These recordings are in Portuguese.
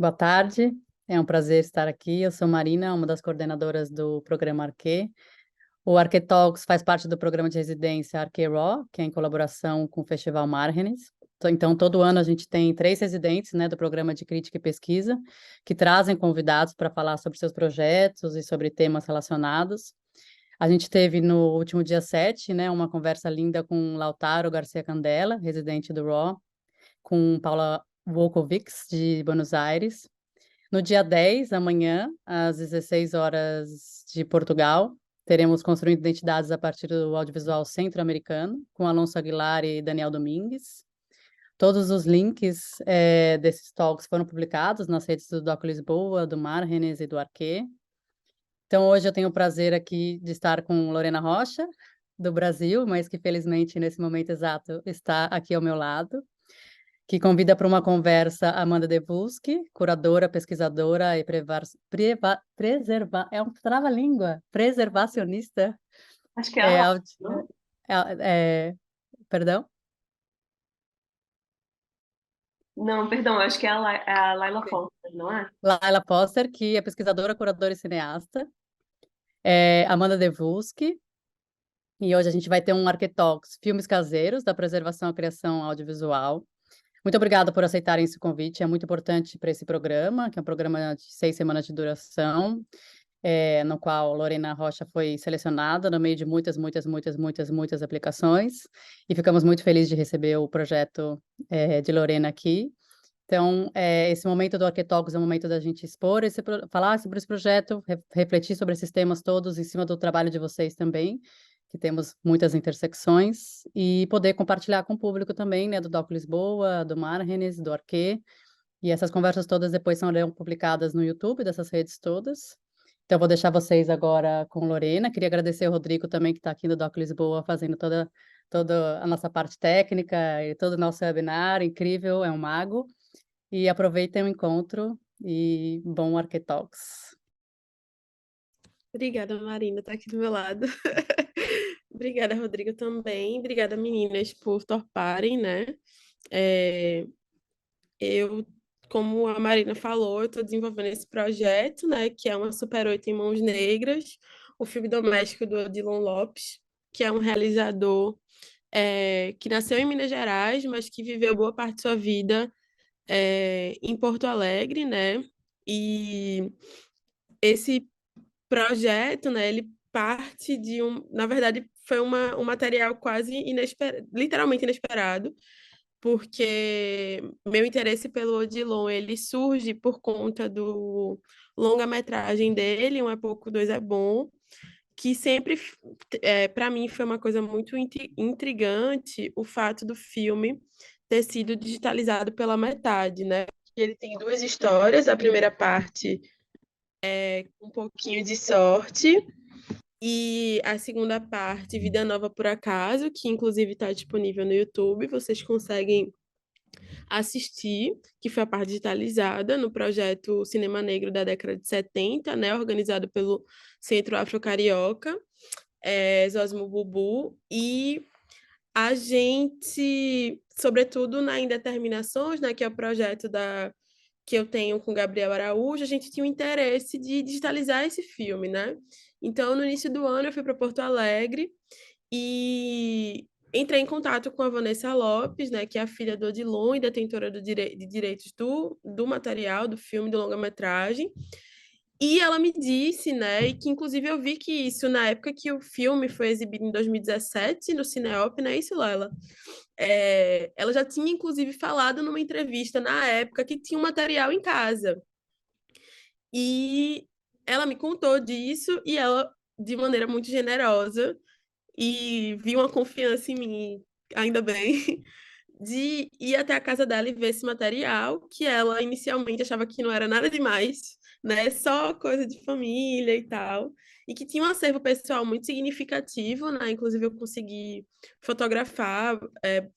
Boa tarde, é um prazer estar aqui. Eu sou Marina, uma das coordenadoras do programa Arque. O Arque Talks faz parte do programa de residência Arque Raw, que é em colaboração com o Festival Margenes. Então, todo ano a gente tem 3 residentes, né, do programa de crítica e pesquisa, que trazem convidados para falar sobre seus projetos e sobre temas relacionados. A gente teve no último dia 7, né, uma conversa linda com Lautaro Garcia Candela, residente do Raw, com Paula Volkovics, de Buenos Aires. No dia 10, amanhã, às 16 horas de Portugal, teremos Construindo Identidades a partir do audiovisual centro-americano, com Alonso Aguilar e Daniel Domingues. Todos os links desses talks foram publicados nas redes do Doc Lisboa, do Margenes e do Arquê. Então, hoje eu tenho o prazer aqui de estar com Lorena Rocha, do Brasil, mas que felizmente, nesse momento exato, está aqui ao meu lado, que convida para uma conversa Amanda Debuski, curadora, pesquisadora e é um trava-língua, preservacionista, Acho que é a é, Laila, audi- não? é, perdão, Não, perdão, acho que é a Laila Foster, não é? Laila Poster, que é pesquisadora, curadora e cineasta, Amanda Debuski, e hoje a gente vai ter um Arquetalks, filmes caseiros da preservação à criação audiovisual. Muito obrigada por aceitarem esse convite, é muito importante para esse programa, que é um programa de 6 semanas de duração, no qual Lorena Rocha foi selecionada no meio de muitas aplicações, e ficamos muito felizes de receber o projeto de Lorena aqui. Então, esse momento do Arquetalks é o momento da gente expor, falar sobre esse projeto, refletir sobre esses temas todos em cima do trabalho de vocês também, que temos muitas intersecções, e poder compartilhar com o público também, né, do Doc Lisboa, do Margenes, do Arquê, e essas conversas todas depois serão publicadas no YouTube, dessas redes todas. Então, eu vou deixar vocês agora com Lorena. Queria agradecer ao Rodrigo também, que está aqui no Doc Lisboa, fazendo toda a nossa parte técnica e todo o nosso webinar. Incrível, é um mago. E aproveitem o encontro e bom Arquetalks. Obrigada, Marina, tá aqui do meu lado. Obrigada, Rodrigo, também. Obrigada, meninas, por toparem, né? É, eu, como a Marina falou, eu estou desenvolvendo esse projeto, né? Que é uma Super 8 em Mãos Negras, o filme doméstico do Odilon Lopes, que é um realizador que nasceu em Minas Gerais, mas que viveu boa parte de sua vida em Porto Alegre, né? E esse projeto, né, ele parte de na verdade, foi um material quase inesperado, literalmente inesperado, porque meu interesse pelo Odilon, ele surge por conta do longa-metragem dele, Um é Pouco, Dois é Bom, que sempre, para mim, foi uma coisa muito intrigante o fato do filme ter sido digitalizado pela metade, né? Ele tem duas histórias, a primeira parte um pouquinho de sorte. E a segunda parte, Vida Nova por Acaso, que inclusive está disponível no YouTube, vocês conseguem assistir, que foi a parte digitalizada no projeto Cinema Negro da década de 70, né, organizado pelo Centro Afro-Carioca, Zosmo Bubu, e a gente, sobretudo na Indeterminações, né, que é o projeto que eu tenho com Gabriel Araújo, a gente tinha o interesse de digitalizar esse filme, né? Então, no início do ano, eu fui para Porto Alegre e entrei em contato com a Vanessa Lopes, né, que é a filha do Odilon e detentora de direitos do material, do filme, do longa-metragem. E ela me disse, né, e que inclusive eu vi que isso na época que o filme foi exibido em 2017 no Cineop, não é isso, Laila? Ela já tinha inclusive falado numa entrevista na época que tinha um material em casa. E ela me contou disso e ela, de maneira muito generosa, e vi uma confiança em mim, ainda bem, de ir até a casa dela e ver esse material, que ela inicialmente achava que não era nada demais, né? Só coisa de família e tal. e que tinha um acervo pessoal muito significativo, né? Inclusive eu consegui fotografar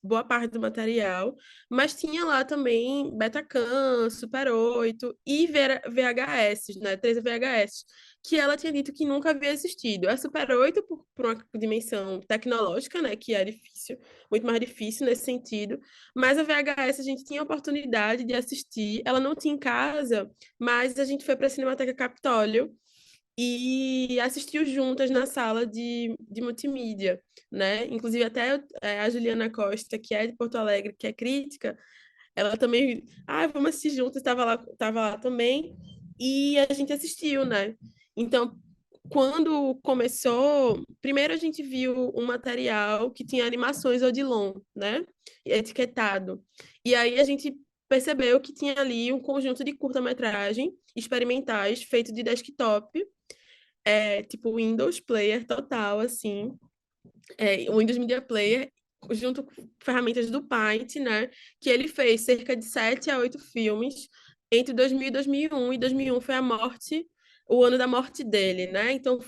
boa parte do material, mas tinha lá também Betacam, Super 8 e VHS, né? 13 VHS, que ela tinha dito que nunca havia assistido. A Super 8, por uma dimensão tecnológica, né? Que é difícil, muito mais difícil nesse sentido, mas a VHS a gente tinha a oportunidade de assistir, ela não tinha em casa, mas a gente foi para a Cinemateca Capitólio e assistiu juntas na sala de multimídia, né? Inclusive até a Juliana Costa, que é de Porto Alegre, que é crítica, ela também, vamos assistir juntas, estava lá também, e a gente assistiu, né? Então, quando começou, primeiro a gente viu um material que tinha animações Odilon, né? Etiquetado. E aí a gente percebeu que tinha ali um conjunto de curta-metragem experimentais feito de desktop, tipo Windows Player total, assim, o Windows Media Player, junto com ferramentas do Paint, né? Que ele fez cerca de 7 a 8 filmes entre 2000 e 2001, e 2001 foi o ano da morte dele, né? Então,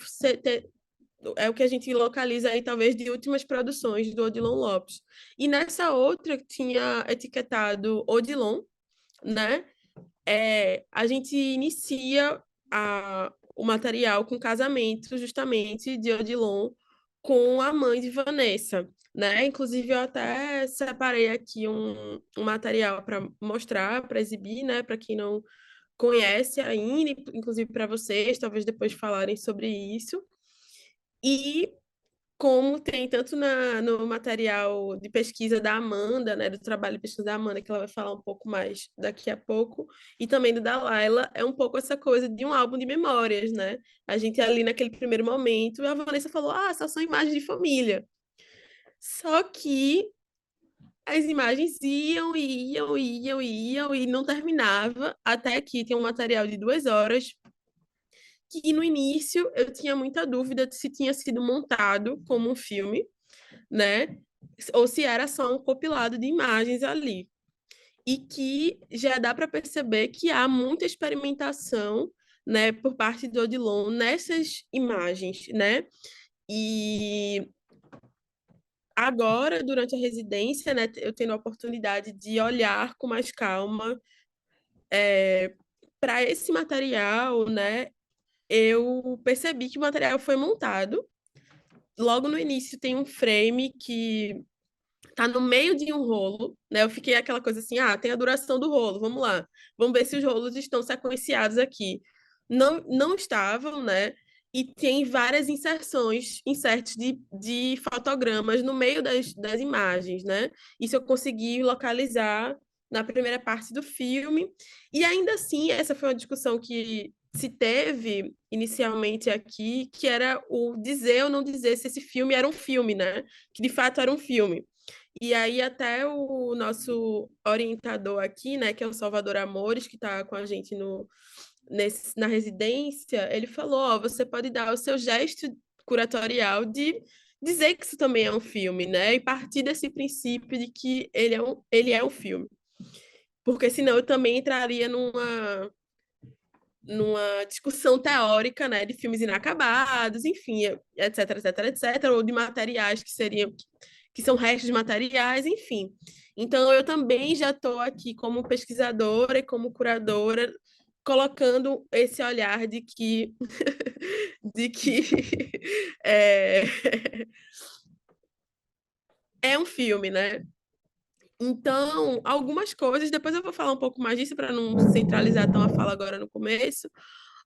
é o que a gente localiza aí, talvez, de últimas produções do Odilon Lopes. E nessa outra, tinha etiquetado Odilon, né? A gente inicia o material com casamento, justamente, de Odilon com a mãe de Vanessa, né? Inclusive, eu até separei aqui um material para mostrar, para exibir, né? Para quem não conhece ainda, inclusive para vocês, talvez depois falarem sobre isso. E como tem tanto no material de pesquisa da Amanda, né, do trabalho de pesquisa da Amanda, que ela vai falar um pouco mais daqui a pouco, e também do da Laila, é um pouco essa coisa de um álbum de memórias, né? A gente ali naquele primeiro momento, a Vanessa falou, só são imagens de família. Só que as imagens iam e não terminava, até que tem um material de 2 horas, que no início eu tinha muita dúvida de se tinha sido montado como um filme, né? Ou se era só um compilado de imagens ali. E que já dá para perceber que há muita experimentação, né, por parte do Odilon nessas imagens, né? E agora, durante a residência, né, eu tendo a oportunidade de olhar com mais calma para esse material, né? Eu percebi que o material foi montado. Logo no início tem um frame que tá no meio de um rolo, né? Eu fiquei aquela coisa assim, tem a duração do rolo, vamos lá. Vamos ver se os rolos estão sequenciados aqui. Não, não estavam, né? E tem várias inserts de fotogramas no meio das imagens, né? Isso eu consegui localizar na primeira parte do filme. E ainda assim, essa foi uma discussão que se teve inicialmente aqui, que era o dizer ou não dizer se esse filme era um filme, né? Que de fato era um filme. E aí até o nosso orientador aqui, né, que é o Salvador Amores, que está com a gente na residência, ele falou, você pode dar o seu gesto curatorial de dizer que isso também é um filme, né? E partir desse princípio de que ele é um filme. Porque senão eu também entraria numa discussão teórica, né, de filmes inacabados, enfim, etc, etc, etc, ou de materiais que são restos de materiais, enfim. Então, eu também já estou aqui como pesquisadora e como curadora, colocando esse olhar de que, de que é, é um filme, né? Então, algumas coisas, depois eu vou falar um pouco mais disso para não centralizar tão a fala agora no começo.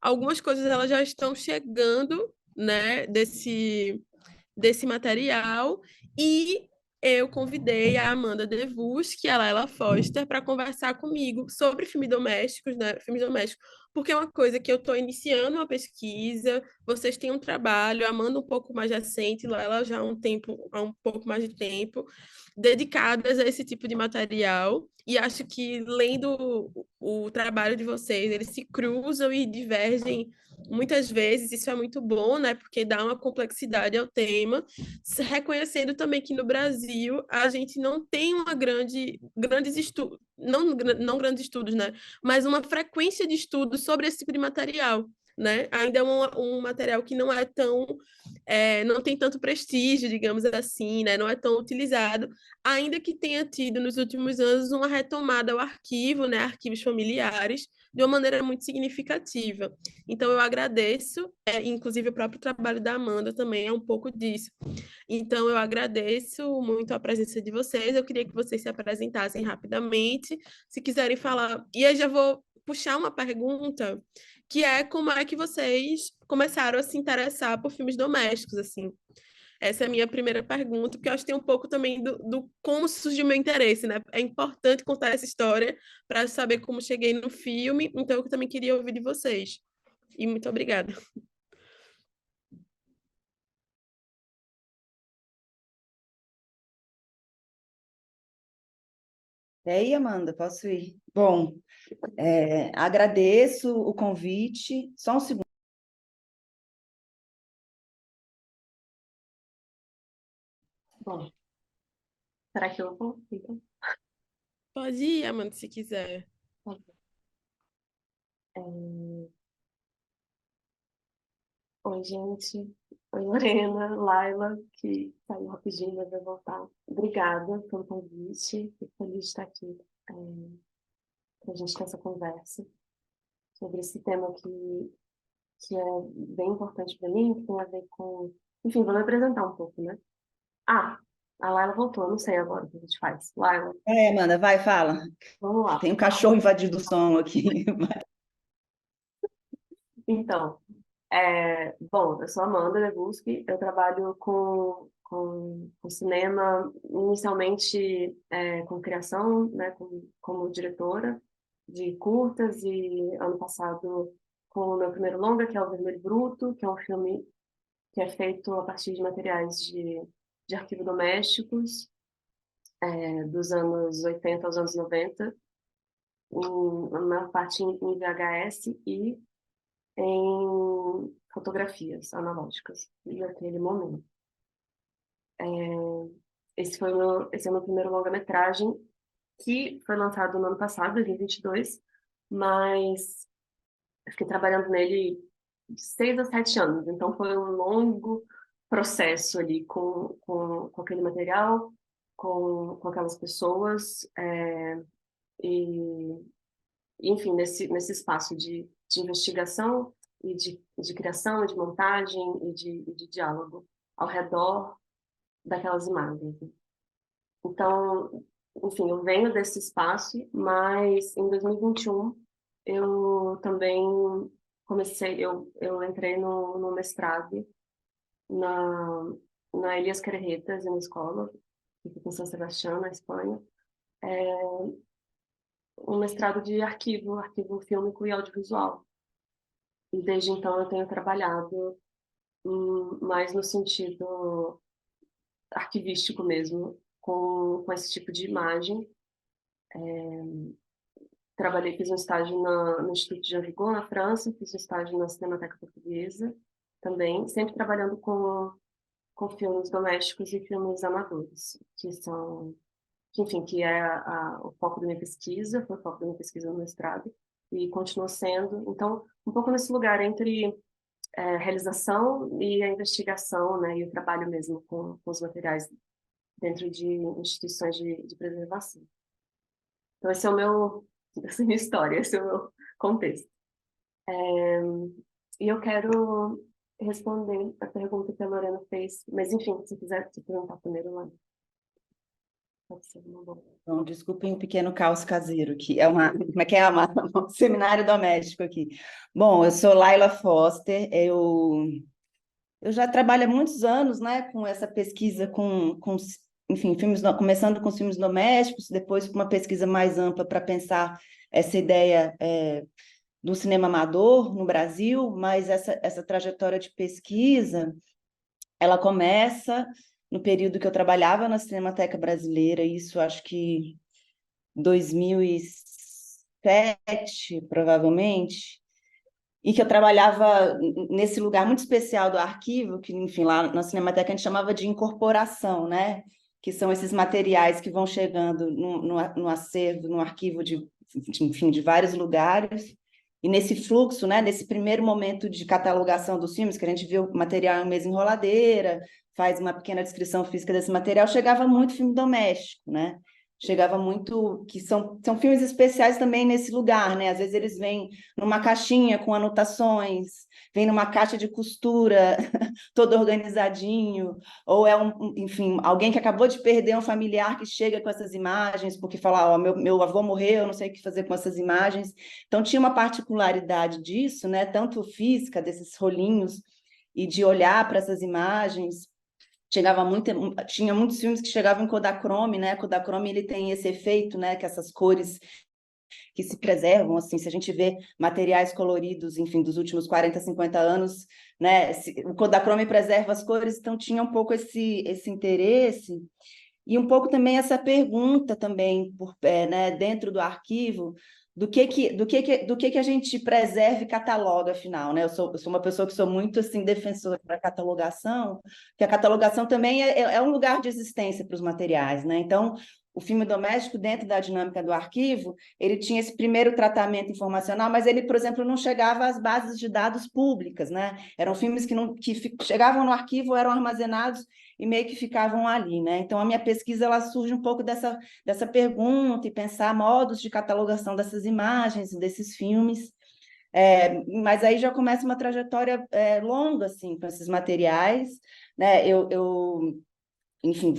Algumas coisas elas já estão chegando, né, desse material, e eu convidei a Amanda Devus, que é a Laila Foster, para conversar comigo sobre filmes domésticos, né? Filmes domésticos, porque é uma coisa que eu estou iniciando uma pesquisa, vocês têm um trabalho, a Amanda um pouco mais recente, Laila já há um pouco mais de tempo, dedicadas a esse tipo de material, e acho que, lendo o trabalho de vocês, eles se cruzam e divergem muitas vezes, isso é muito bom, né? Porque dá uma complexidade ao tema, reconhecendo também que no Brasil a gente não tem grandes estudos, não grandes estudos, né? Mas uma frequência de estudos sobre esse tipo de material, né? Ainda é um material que não é tão, não tem tanto prestígio, digamos assim, né? Não é tão utilizado, ainda que tenha tido nos últimos anos uma retomada ao arquivo, né? Arquivos familiares, de uma maneira muito significativa. Então, eu agradeço, inclusive o próprio trabalho da Amanda também é um pouco disso. Então, eu agradeço muito a presença de vocês. Eu queria que vocês se apresentassem rapidamente, se quiserem falar. E eu já vou puxar uma pergunta, que é como é que vocês começaram a se interessar por filmes domésticos, assim. Essa é a minha primeira pergunta, porque eu acho que tem um pouco também do como surgiu o meu interesse, né? É importante contar essa história para saber como cheguei no filme, então eu também queria ouvir de vocês. E muito obrigada. E aí, Amanda, posso ir? Bom, agradeço o convite. Só um segundo. Bom, será que eu vou? Então, Pode ir, Amanda, se quiser. tá bom. Oi, gente. Oi, Lorena, Laila, que saiu rapidinho, mas vai voltar. Obrigada pelo convite. Fico feliz de estar aqui para a gente ter essa conversa sobre esse tema que é bem importante para mim, que tem a ver com... Enfim, vou me apresentar um pouco, né? Ah, a Laila voltou, eu não sei agora o que a gente faz. Laila, Amanda, vai, fala. vamos lá. Tem um cachorro invadindo o som aqui. Então, bom, eu sou Amanda Leguski, eu trabalho com cinema, inicialmente com criação, né, como diretora de curtas, e ano passado com o meu primeiro longa, que é O Vermelho Bruto, que é um filme que é feito a partir de materiais de arquivo domésticos, dos anos 80 aos anos 90, a maior parte em VHS e em fotografias analógicas naquele momento. Esse é o meu primeiro longa-metragem, que foi lançado no ano passado, 2022, mas eu fiquei trabalhando nele de 6 a 7 anos, então foi um longo processo ali com aquele material, com aquelas pessoas, e enfim, nesse espaço de investigação e de criação, de montagem e de diálogo ao redor daquelas imagens. Então, enfim, eu venho desse espaço, mas em 2021 eu também eu entrei no mestrado na, na Elias Carretas, uma escola, que fica em São Sebastião, na Espanha, um mestrado de arquivo fílmico e audiovisual. E desde então eu tenho trabalhado mais no sentido arquivístico mesmo, com esse tipo de imagem. Fiz um estágio no Instituto Jean Vigo, na França, fiz um estágio na Cinemateca Portuguesa também, sempre trabalhando com filmes domésticos e filmes amadores, enfim, que é o foco da minha pesquisa, foi o foco da minha pesquisa no mestrado, e continua sendo. Então, um pouco nesse lugar entre realização e a investigação, né, e o trabalho mesmo com os materiais dentro de instituições de preservação. Então, essa é a minha história, esse é o meu contexto. E eu quero responder a pergunta que a Lorena fez, mas, enfim, se quiser te perguntar primeiro, Lorena. Pode ser uma boa. Bom, desculpem um pequeno caos caseiro aqui. Como é que é? Um seminário doméstico aqui. Bom, eu sou Laila Foster, eu já trabalho há muitos anos, né, com essa pesquisa enfim, começando com os filmes domésticos, depois com uma pesquisa mais ampla para pensar essa ideia do cinema amador no Brasil, mas essa trajetória de pesquisa, ela começa no período que eu trabalhava na Cinemateca Brasileira, isso acho que 2007, provavelmente, e que eu trabalhava nesse lugar muito especial do arquivo, que, enfim, lá na Cinemateca a gente chamava de incorporação, né? Que são esses materiais que vão chegando no acervo, no arquivo enfim, de vários lugares, E nesse fluxo, né, nesse primeiro momento de catalogação dos filmes, que a gente vê o material em mesa enroladeira, faz uma pequena descrição física desse material, chegava muito filme doméstico, né? Chegava muito, que são filmes especiais também nesse lugar, né? Às vezes eles vêm numa caixinha com anotações, vêm numa caixa de costura, todo organizadinho, ou é enfim, alguém que acabou de perder um familiar que chega com essas imagens, porque fala, ó, meu avô morreu, eu não sei o que fazer com essas imagens. Então tinha uma particularidade disso, né? Tanto física, desses rolinhos, e de olhar para essas imagens. Tinha muitos filmes que chegavam em Kodachrome, né? Kodachrome ele tem esse efeito, né? Que essas cores que se preservam, assim, se a gente vê materiais coloridos, enfim, dos últimos 40, 50 anos, né? O Kodachrome preserva as cores, então tinha um pouco esse interesse e um pouco também essa pergunta também, né, dentro do arquivo, do que a gente preserva e cataloga, afinal, né? Eu sou uma pessoa que sou muito, assim, defensora da catalogação, que a catalogação também é um lugar de existência para os materiais, né? Então, o filme doméstico, dentro da dinâmica do arquivo, ele tinha esse primeiro tratamento informacional, mas ele, por exemplo, não chegava às bases de dados públicas, né? Eram filmes que chegavam no arquivo, eram armazenados e meio que ficavam ali, né? Então, a minha pesquisa ela surge um pouco dessa pergunta e pensar modos de catalogação dessas imagens, desses filmes. Mas aí já começa uma trajetória longa, assim, com esses materiais, né? Enfim,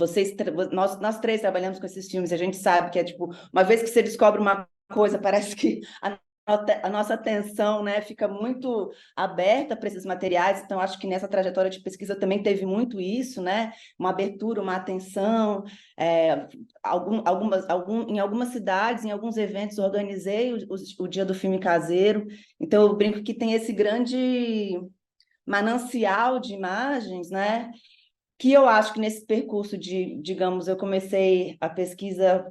nós três trabalhamos com esses filmes, a gente sabe que é tipo, uma vez que você descobre uma coisa, parece que a nossa atenção, né, fica muito aberta para esses materiais, então acho que nessa trajetória de pesquisa também teve muito isso, né, uma abertura, uma atenção, em algumas cidades, em alguns eventos, organizei o Dia do Filme Caseiro, então eu brinco que tem esse grande manancial de imagens, né, que eu acho que nesse percurso digamos, eu comecei a pesquisa,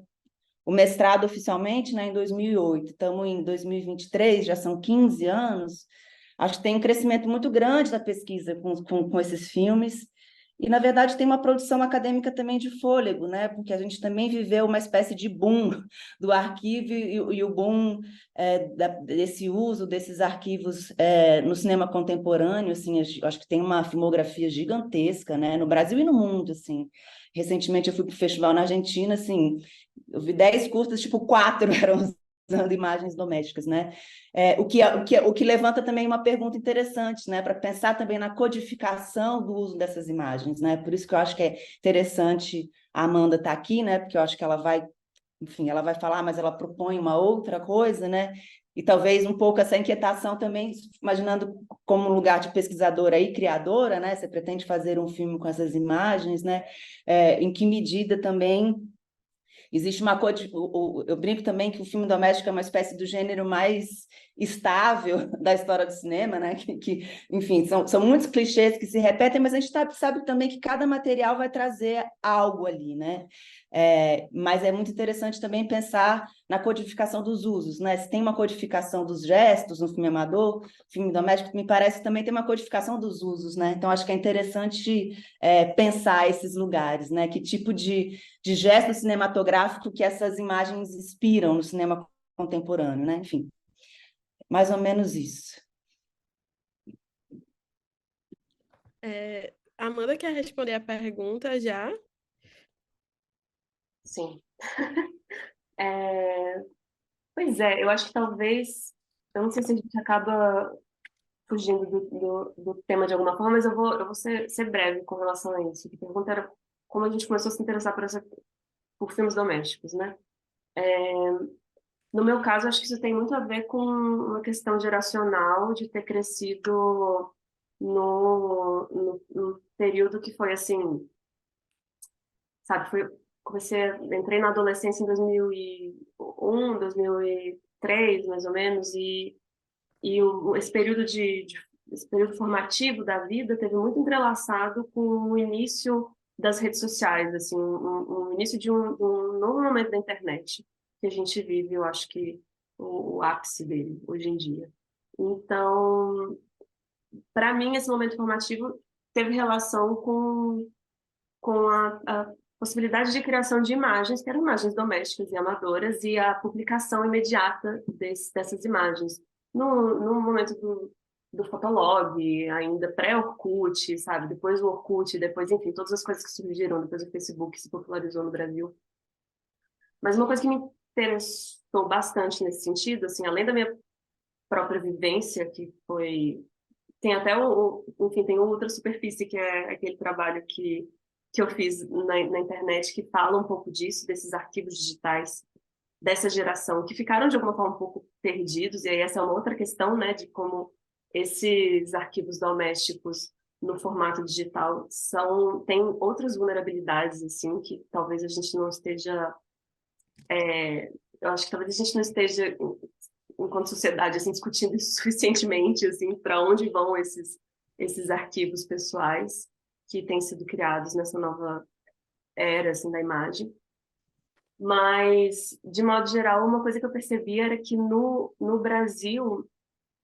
o mestrado oficialmente, né, em 2008, estamos em 2023, já são 15 anos, acho que tem um crescimento muito grande da pesquisa com esses filmes, e, na verdade, tem uma produção acadêmica também de fôlego, né, porque a gente também viveu uma espécie de boom do arquivo e o boom desse uso desses arquivos no cinema contemporâneo, assim, acho que tem uma filmografia gigantesca, né, no Brasil e no mundo, assim. Recentemente eu fui para o festival na Argentina, assim, eu vi 10 curtas, tipo, 4 eram usando imagens domésticas, né? O que levanta também uma pergunta interessante, né? Para pensar também na codificação do uso dessas imagens, né? Por isso que eu acho que é interessante a Amanda estar aqui, né? Porque eu acho que ela vai, enfim, ela vai falar, mas ela propõe uma outra coisa, né? E talvez um pouco essa inquietação também, imaginando como lugar de pesquisadora e criadora, né? Você pretende fazer um filme com essas imagens, né? Em que medida também existe uma coisa, eu brinco também que o filme doméstico é uma espécie do gênero mais estável da história do cinema, né? Enfim, são muitos clichês que se repetem, mas a gente sabe também que cada material vai trazer algo ali, né? Mas é muito interessante também pensar na codificação dos usos, né? Se tem uma codificação dos gestos no filme amador, filme doméstico, me parece que também tem uma codificação dos usos, né? Então, acho que é interessante pensar esses lugares, né? Que tipo de gesto cinematográfico que essas imagens inspiram no cinema contemporâneo, né? Enfim, mais ou menos isso. Amanda quer responder a pergunta já? Sim. Pois é, eu acho que talvez, eu não sei se a gente acaba fugindo do tema de alguma forma, mas eu vou ser breve com relação a isso. A pergunta era como a gente começou a se interessar por filmes domésticos, né? No meu caso, acho que isso tem muito a ver com uma questão geracional de ter crescido no período que foi assim, sabe? Entrei na adolescência em 2001, 2003, mais ou menos, e esse período formativo da vida teve muito entrelaçado com o início das redes sociais, assim, um início de um novo momento da internet que a gente vive, eu acho que o ápice dele hoje em dia. Então, para mim, esse momento formativo teve relação com a possibilidade de criação de imagens, que eram imagens domésticas e amadoras, e a publicação imediata dessas imagens. no momento do Fotolog, ainda pré-Orkut, sabe? Depois do Orkut, depois, enfim, todas as coisas que surgiram, depois o Facebook se popularizou no Brasil. Mas uma coisa que me interessou bastante nesse sentido, assim, além da minha própria vivência, que foi... Tem até enfim, tem o Ultra Superfície, que é aquele trabalho que eu fiz na internet, que fala um pouco disso, desses arquivos digitais dessa geração, que ficaram de alguma forma um pouco perdidos, e aí essa é uma outra questão, né, de como esses arquivos domésticos no formato digital têm outras vulnerabilidades, assim, que talvez a gente não esteja, eu acho que talvez a gente não esteja, enquanto sociedade, assim, discutindo isso suficientemente, assim, para onde vão esses arquivos pessoais que têm sido criados nessa nova era, assim, da imagem. Mas, de modo geral, uma coisa que eu percebi era que no Brasil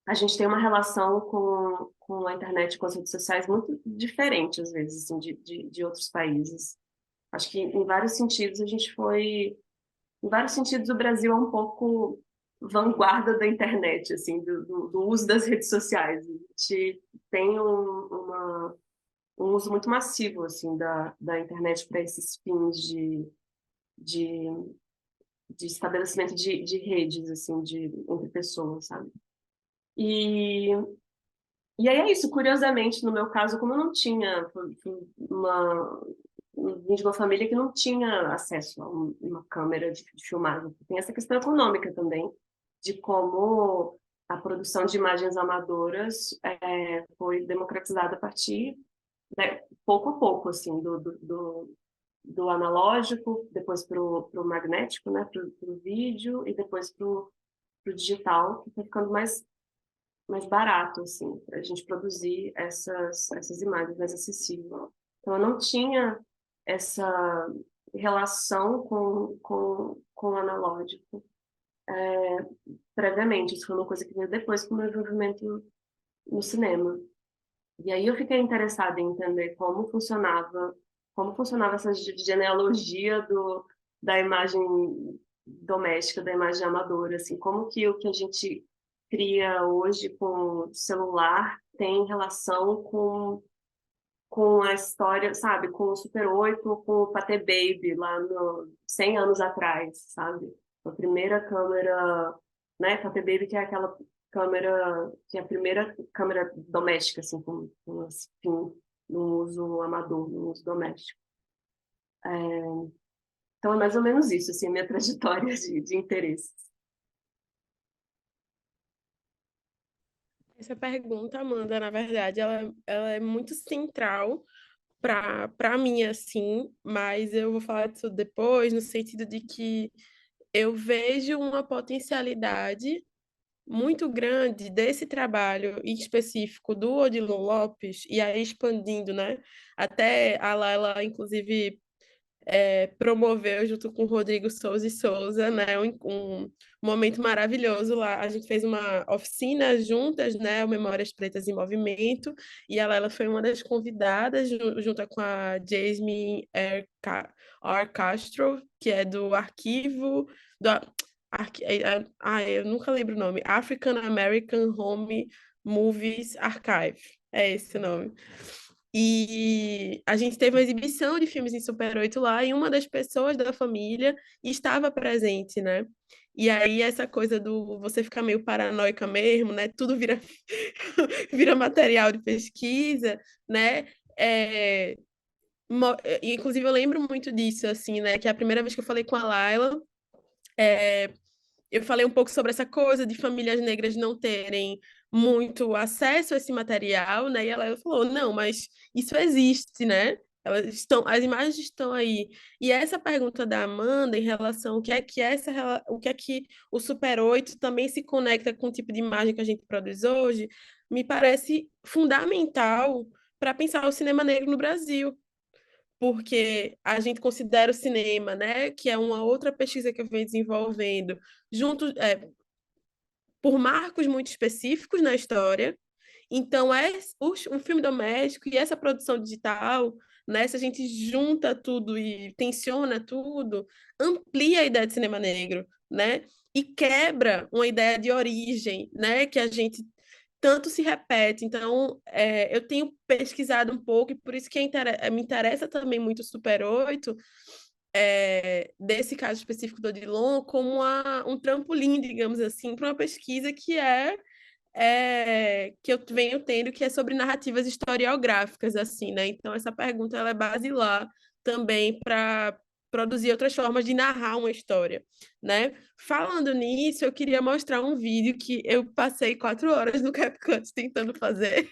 a gente tem uma relação com a internet, com as redes sociais muito diferente, às vezes, assim, de outros países. Acho que, em vários sentidos, a gente foi... Em vários sentidos, o Brasil é um pouco vanguarda da internet, assim, do uso das redes sociais. A gente tem um uso muito massivo, assim, da internet para esses fins de de estabelecimento de redes, assim, entre pessoas, sabe? E, e aí é isso, curiosamente, no meu caso, como eu não tinha vim de uma família que não tinha acesso a uma câmera de filmagem. Tem essa questão econômica também, de como a produção de imagens amadoras foi democratizada a partir, né, pouco a pouco, assim, do analógico, depois para o magnético, né, para o vídeo, e depois para o digital, que está ficando mais barato, assim, para a gente produzir essas imagens mais acessível. Então, eu não tinha essa relação com o analógico previamente. Isso foi uma coisa que veio depois com o meu envolvimento no cinema. E aí eu fiquei interessada em entender como funcionava essa genealogia da imagem doméstica, da imagem amadora, assim, como que o que a gente cria hoje com o celular tem relação com a história, sabe, com o Super 8, com o Patê Baby lá 100 anos atrás, sabe? A primeira câmera, né, Patê Baby, que é aquela câmera, que é a primeira câmera doméstica, assim, assim, no uso amador, no uso doméstico. Então é mais ou menos isso, assim, a minha trajetória de interesses. Essa pergunta, Amanda, na verdade, ela é muito central para mim, assim, mas eu vou falar disso depois, no sentido de que eu vejo uma potencialidade muito grande desse trabalho em específico do Odilon Lopes, e aí expandindo, né? Até a Laila, inclusive, promoveu junto com o Rodrigo Souza e Souza, né, um momento maravilhoso lá. A gente fez uma oficina juntas, né, o Memórias Pretas em Movimento, e ela foi uma das convidadas, junto com a Jasmine R. Castro, que é do arquivo do eu nunca lembro o nome, African American Home Movies Archive, é esse o nome. E a gente teve uma exibição de filmes em Super 8 lá, e uma das pessoas da família estava presente, né? E aí essa coisa do você ficar meio paranoica mesmo, né? Tudo vira, vira material de pesquisa, né? Inclusive eu lembro muito disso, assim, né? Que a primeira vez que eu falei com a Laila, eu falei um pouco sobre essa coisa de famílias negras não terem muito acesso a esse material, né? E ela falou, não, mas isso existe, né? As imagens estão aí. E essa pergunta da Amanda em relação ao que é que o que é que o Super 8 também se conecta com o tipo de imagem que a gente produz hoje, me parece fundamental para pensar o cinema negro no Brasil, porque a gente considera o cinema, né, que é uma outra pesquisa que eu venho desenvolvendo, junto, por marcos muito específicos na história. Então, um filme doméstico e essa produção digital, né, se a gente junta tudo e tensiona tudo, amplia a ideia de cinema negro, né? e quebra uma ideia de origem, né, que a gente tanto se repete. Então, eu tenho pesquisado um pouco, e por isso que me interessa também muito o Super 8, desse caso específico do Odilon, como um trampolim, digamos assim, para uma pesquisa que eu venho tendo, que é sobre narrativas historiográficas, assim, né? Então, essa pergunta ela é basilar também para produzir outras formas de narrar uma história, né? Falando nisso, eu queria mostrar um vídeo que eu passei 4 horas no CapCut tentando fazer,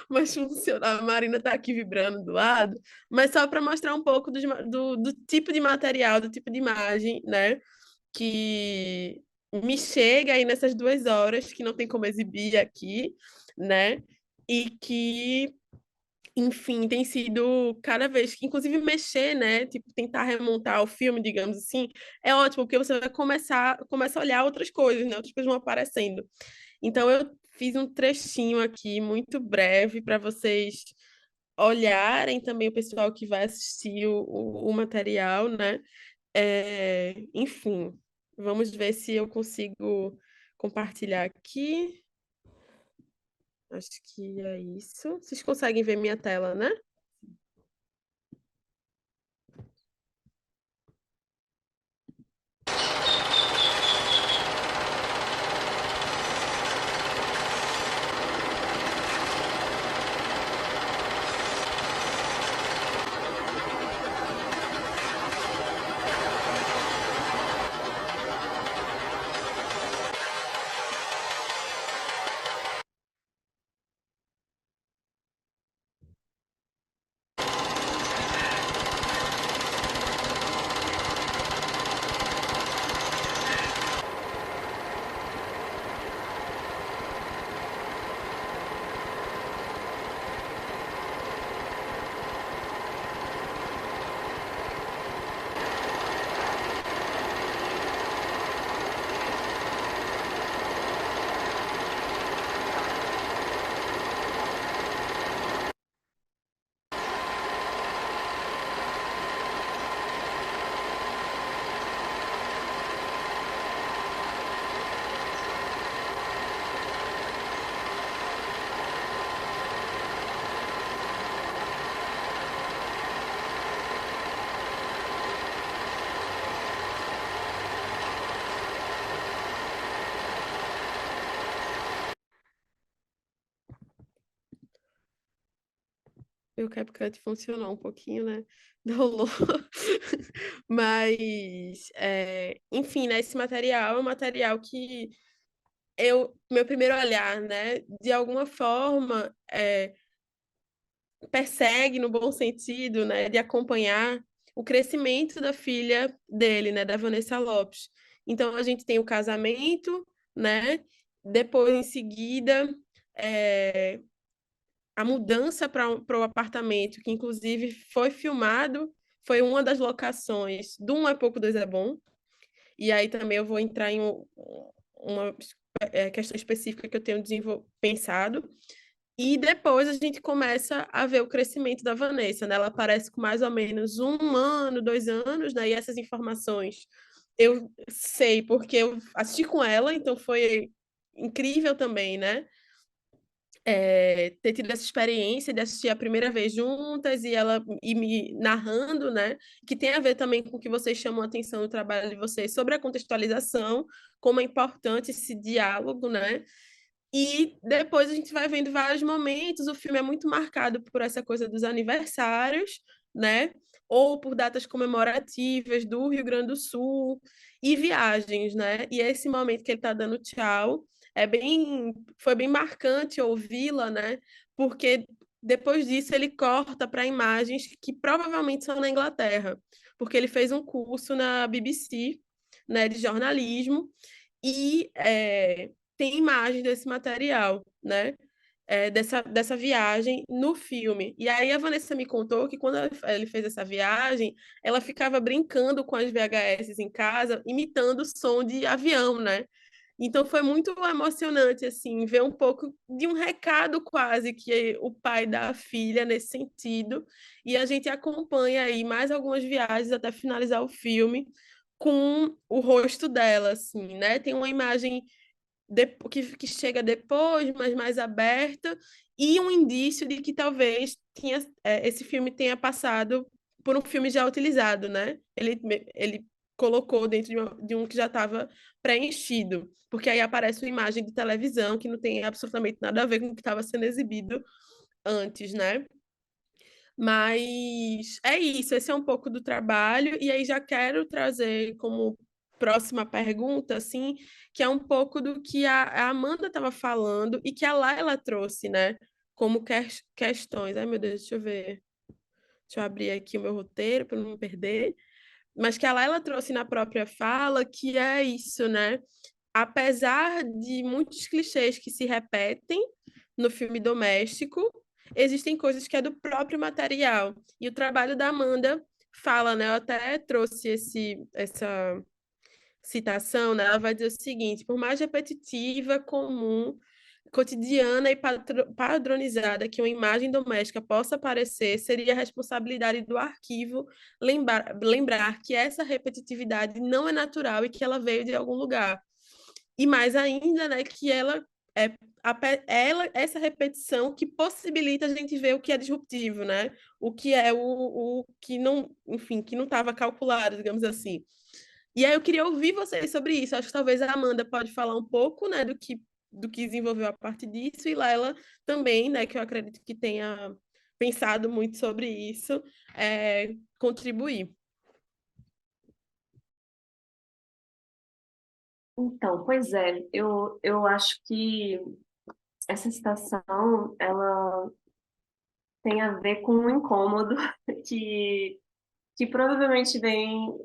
mas funciona. A Marina está aqui vibrando do lado, mas só para mostrar um pouco do tipo de material, do tipo de imagem, né? Que me chega aí nessas 2 horas, que não tem como exibir aqui, né? E que, enfim, tem sido cada vez que, inclusive, mexer, né? Tipo, tentar remontar o filme, digamos assim, é ótimo, porque você vai começa a olhar outras coisas, né? Outras coisas vão aparecendo. Então, eu fiz um trechinho aqui, muito breve, para vocês olharem também o pessoal que vai assistir o material, né? Enfim, vamos ver se eu consigo compartilhar aqui. Acho que é isso. Vocês conseguem ver minha tela, né? E o CapCut funcionou um pouquinho, né? Rolou. Mas, enfim, né? Esse material é um material que meu primeiro olhar, né? De alguma forma, persegue, no bom sentido, né, de acompanhar o crescimento da filha dele, né, da Vanessa Lopes. Então a gente tem o casamento, né, depois em seguida a mudança para o apartamento, que inclusive foi filmado, foi uma das locações do Um é Pouco, Dois é Bom. E aí também eu vou entrar em uma questão específica que eu tenho pensado. E depois a gente começa a ver o crescimento da Vanessa, né? Ela aparece com mais ou menos 1 ano, 2 anos, né? E essas informações eu sei porque eu assisti com ela, então foi incrível também, né? Ter tido essa experiência de assistir a primeira vez juntas e ela me narrando, né? Que tem a ver também com o que vocês chamam a atenção no trabalho de vocês sobre a contextualização, como é importante esse diálogo, né? E depois a gente vai vendo vários momentos. O filme é muito marcado por essa coisa dos aniversários, né? Ou por datas comemorativas do Rio Grande do Sul e viagens, né? E esse momento que ele está dando tchau foi bem marcante ouvi-la, né? Porque depois disso ele corta para imagens que provavelmente são na Inglaterra, porque ele fez um curso na BBC, né, de jornalismo e tem imagens desse material, né? Dessa viagem no filme. E aí a Vanessa me contou que quando ele fez essa viagem, ela ficava brincando com as VHS em casa, imitando o som de avião, né? Então foi muito emocionante assim ver um pouco de um recado quase que o pai dá à filha nesse sentido. E a gente acompanha aí mais algumas viagens até finalizar o filme com o rosto dela, assim, né? Tem uma imagem que chega depois, mas mais aberta, e um indício de que talvez esse filme tenha passado por um filme já utilizado, né? Ele colocou dentro de um que já estava preenchido, porque aí aparece uma imagem de televisão que não tem absolutamente nada a ver com o que estava sendo exibido antes, né? Mas é isso, esse é um pouco do trabalho, e aí já quero trazer como próxima pergunta, assim, que é um pouco do que a Amanda estava falando e que a Laila trouxe, né? Como questões. Ai, meu Deus, deixa eu ver. Deixa eu abrir aqui o meu roteiro para não me perder. Mas que a Laila trouxe na própria fala, que é isso, né? Apesar de muitos clichês que se repetem no filme doméstico, existem coisas que é do próprio material. E o trabalho da Amanda fala, né? Eu até trouxe essa citação, né? Ela vai dizer o seguinte: por mais repetitiva, comum, cotidiana e padronizada que uma imagem doméstica possa parecer, seria a responsabilidade do arquivo lembrar que essa repetitividade não é natural e que ela veio de algum lugar. E mais ainda, né, que é essa repetição que possibilita a gente ver o que é disruptivo, né? O que é o que não, enfim, que não estava calculado, digamos assim. E aí eu queria ouvir vocês sobre isso. Acho que talvez a Amanda pode falar um pouco, né, do que desenvolveu a partir disso, e Laila também, né, que eu acredito que tenha pensado muito sobre isso, contribuir. Então, pois é, eu acho que essa citação, ela tem a ver com um incômodo que provavelmente vem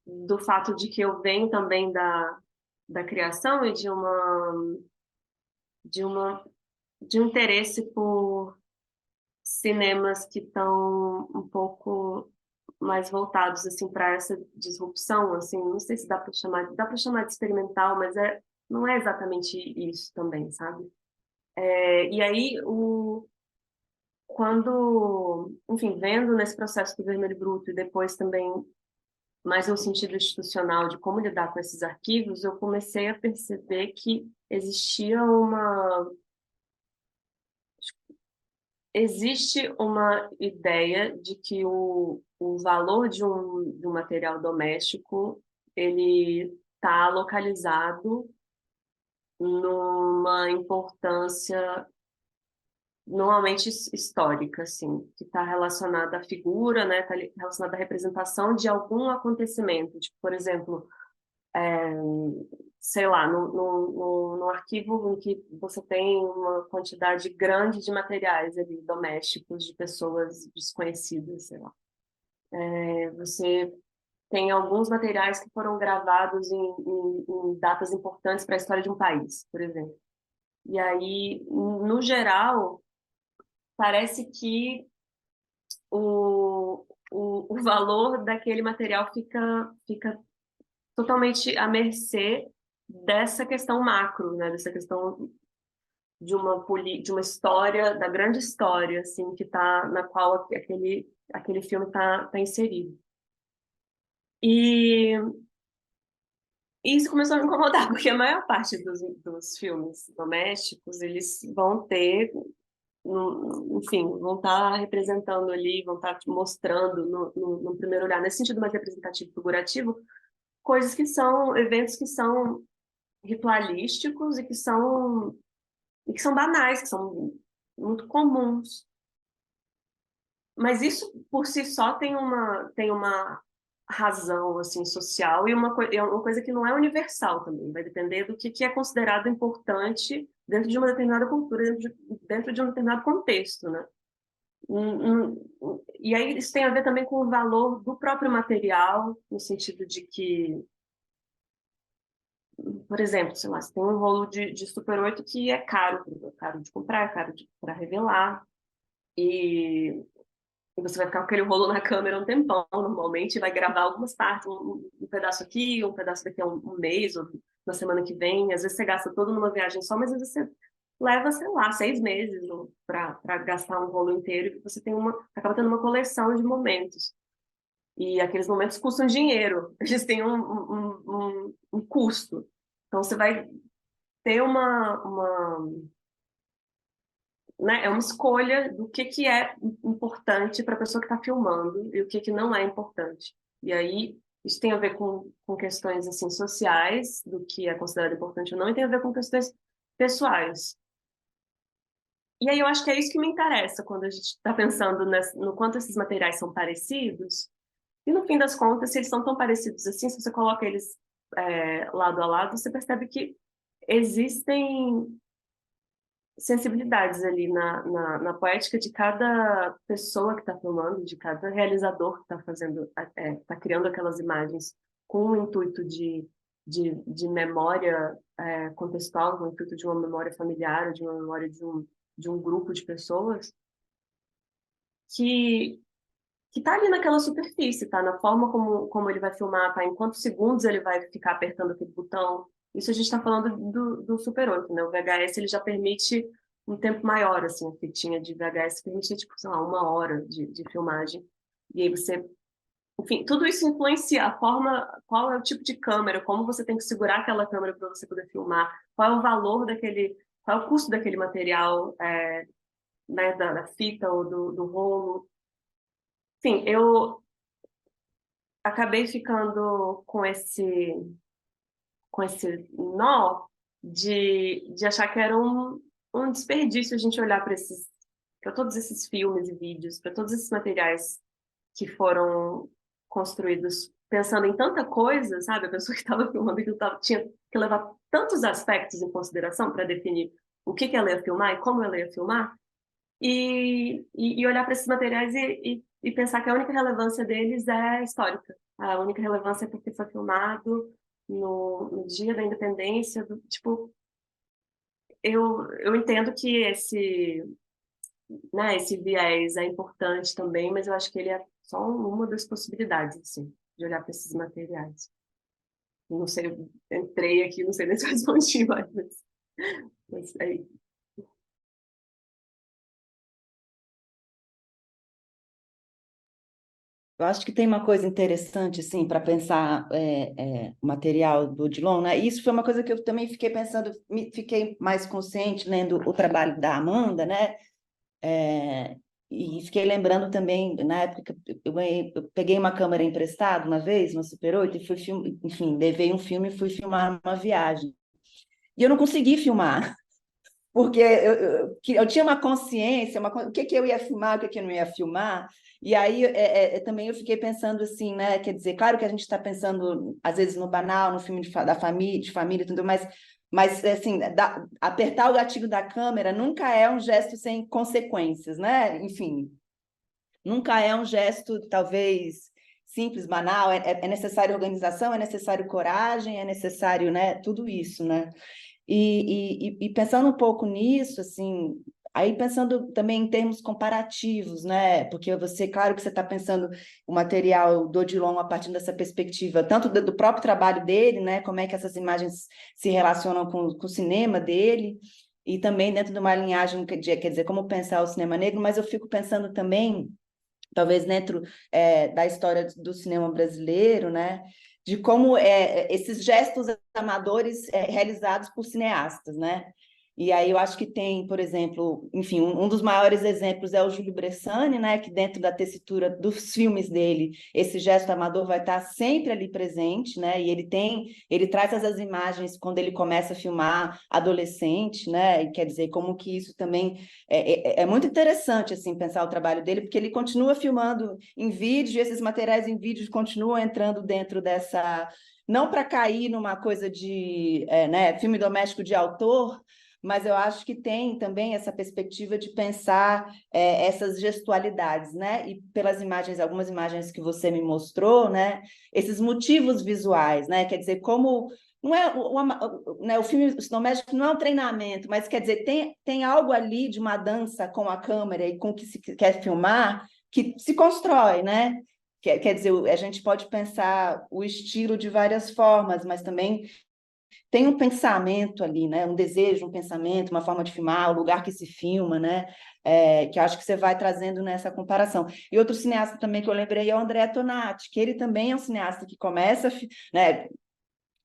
do fato de que eu venho também da criação e de uma de um interesse por cinemas que estão um pouco mais voltados assim para essa disrupção, assim, não sei se dá para chamar de experimental, mas não é exatamente isso também, sabe? E aí quando, enfim, vendo nesse processo do Vermelho Bruto e depois também mais no sentido institucional de como lidar com esses arquivos, eu comecei a perceber que existe uma ideia de que o valor de um material doméstico ele está localizado numa importância normalmente histórica, assim, que está relacionada à figura, né, está relacionada à representação de algum acontecimento. Tipo, por exemplo, sei lá, no arquivo em que você tem uma quantidade grande de materiais ali, domésticos, de pessoas desconhecidas, sei lá. Você tem alguns materiais que foram gravados em datas importantes para a história de um país, por exemplo. E aí, no geral, parece que o valor daquele material fica totalmente à mercê dessa questão macro, né? Dessa questão de uma história, da grande história, assim, na qual aquele filme tá inserido. E isso começou a me incomodar, porque a maior parte dos filmes domésticos, eles vão ter, enfim, vão estar representando ali, vão estar mostrando no primeiro olhar, nesse sentido mais representativo, figurativo, coisas que são, eventos que são ritualísticos e que são banais, que são muito comuns. Mas isso por si só tem uma razão assim social e é uma coisa que não é universal também, vai depender do que é considerado importante dentro de uma determinada cultura, dentro de um determinado contexto, né? E aí isso tem a ver também com o valor do próprio material, no sentido de que, por exemplo, sei lá, você tem um rolo de Super 8 que é caro de comprar, é caro para revelar, e você vai ficar com aquele rolo na câmera um tempão, normalmente, vai gravar algumas partes, um pedaço aqui, um pedaço daqui a um mês, ou na semana que vem. Às vezes você gasta todo numa viagem só, mas às vezes você leva, sei lá, 6 meses para gastar um rolo inteiro e você acaba tendo uma coleção de momentos. E aqueles momentos custam dinheiro, eles têm um custo. Então, você vai ter né, é uma escolha do que é importante para a pessoa que está filmando e o que não é importante. E aí, isso tem a ver com questões assim, sociais, do que é considerado importante ou não, e tem a ver com questões pessoais. E aí eu acho que é isso que me interessa quando a gente está pensando no quanto esses materiais são parecidos. E no fim das contas, se eles são tão parecidos assim, se você coloca eles lado a lado, você percebe que existem sensibilidades ali na poética de cada pessoa que está filmando, de cada realizador que está fazendo, está criando aquelas imagens com o intuito de memória contextual, com o intuito de uma memória familiar, de uma memória de um grupo de pessoas, que está ali naquela superfície, tá? Na forma como ele vai filmar, tá? Em quantos segundos ele vai ficar apertando aquele botão. Isso a gente está falando do Super 8, né? O VHS ele já permite um tempo maior, assim, a fitinha de VHS permitia, tipo, sei lá, 1 hora de filmagem. E aí você... Enfim, tudo isso influencia a forma, qual é o tipo de câmera, como você tem que segurar aquela câmera para você poder filmar, qual é o valor daquele... qual é o custo daquele material, né, da fita ou do rolo. Enfim, eu acabei ficando com esse nó de achar que era um desperdício a gente olhar para todos esses filmes e vídeos, para todos esses materiais que foram construídos pensando em tanta coisa, sabe? A pessoa que estava filmando aquilo tinha que levar tantos aspectos em consideração para definir o que ela ia filmar e como ela ia filmar, e olhar para esses materiais e pensar que a única relevância deles é histórica. A única relevância é porque foi filmado no dia da independência. Tipo, eu entendo que né, esse viés é importante também, mas eu acho que ele é só uma das possibilidades, assim, de olhar para esses materiais. Não sei, eu entrei aqui, não sei nem se eu respondi, mas é isso. Eu acho que tem uma coisa interessante, assim, para pensar o material do Odilon, né? Isso foi uma coisa que eu também fiquei pensando, fiquei mais consciente lendo o trabalho da Amanda, né? E fiquei lembrando também, na época, eu peguei uma câmera emprestada uma vez, uma Super 8, e fui enfim, levei um filme e fui filmar uma viagem. E eu não consegui filmar, porque eu tinha uma consciência, o que eu ia filmar, o que eu não ia filmar, e aí também eu fiquei pensando assim, né? Quer dizer, claro que a gente está pensando, às vezes, no banal, no filme da família, de família, tudo, mas assim, apertar o gatilho da câmera nunca é um gesto sem consequências, né? Enfim, nunca é um gesto, talvez, simples, banal, é necessário organização, é necessário coragem, é necessário, né? Tudo isso, né? E pensando um pouco nisso, assim, aí pensando também em termos comparativos, né? Porque claro que você está pensando o material do Odilon a partir dessa perspectiva, tanto do próprio trabalho dele, né? Como é que essas imagens se relacionam com o cinema dele, e também dentro de uma linhagem, quer dizer, como pensar o cinema negro, mas eu fico pensando também, talvez dentro da história do cinema brasileiro, né? De como esses gestos amadores realizados por cineastas, né? E aí eu acho que tem, por exemplo, enfim, um dos maiores exemplos é o Júlio Bressani, né? Que dentro da tessitura dos filmes dele, esse gesto amador vai estar sempre ali presente, né? E ele traz essas imagens quando ele começa a filmar adolescente, né? E quer dizer, como que isso também é muito interessante, assim, pensar o trabalho dele, porque ele continua filmando em vídeo, e esses materiais em vídeo continuam entrando dentro dessa... Não para cair numa coisa de né, filme doméstico de autor, mas eu acho que tem também essa perspectiva de pensar essas gestualidades, né? E pelas imagens, algumas imagens que você me mostrou, né? Esses motivos visuais, né? Quer dizer, como... Não é né, o filme doméstico não é um treinamento, mas quer dizer, tem algo ali de uma dança com a câmera e com o que se quer filmar que se constrói, né? Quer dizer, a gente pode pensar o estilo de várias formas, mas também tem um pensamento ali, né? Um desejo, um pensamento, uma forma de filmar, o lugar que se filma, né? Que eu acho que você vai trazendo nessa comparação. E outro cineasta também que eu lembrei é o André Tonati, que ele também é um cineasta que começa, né?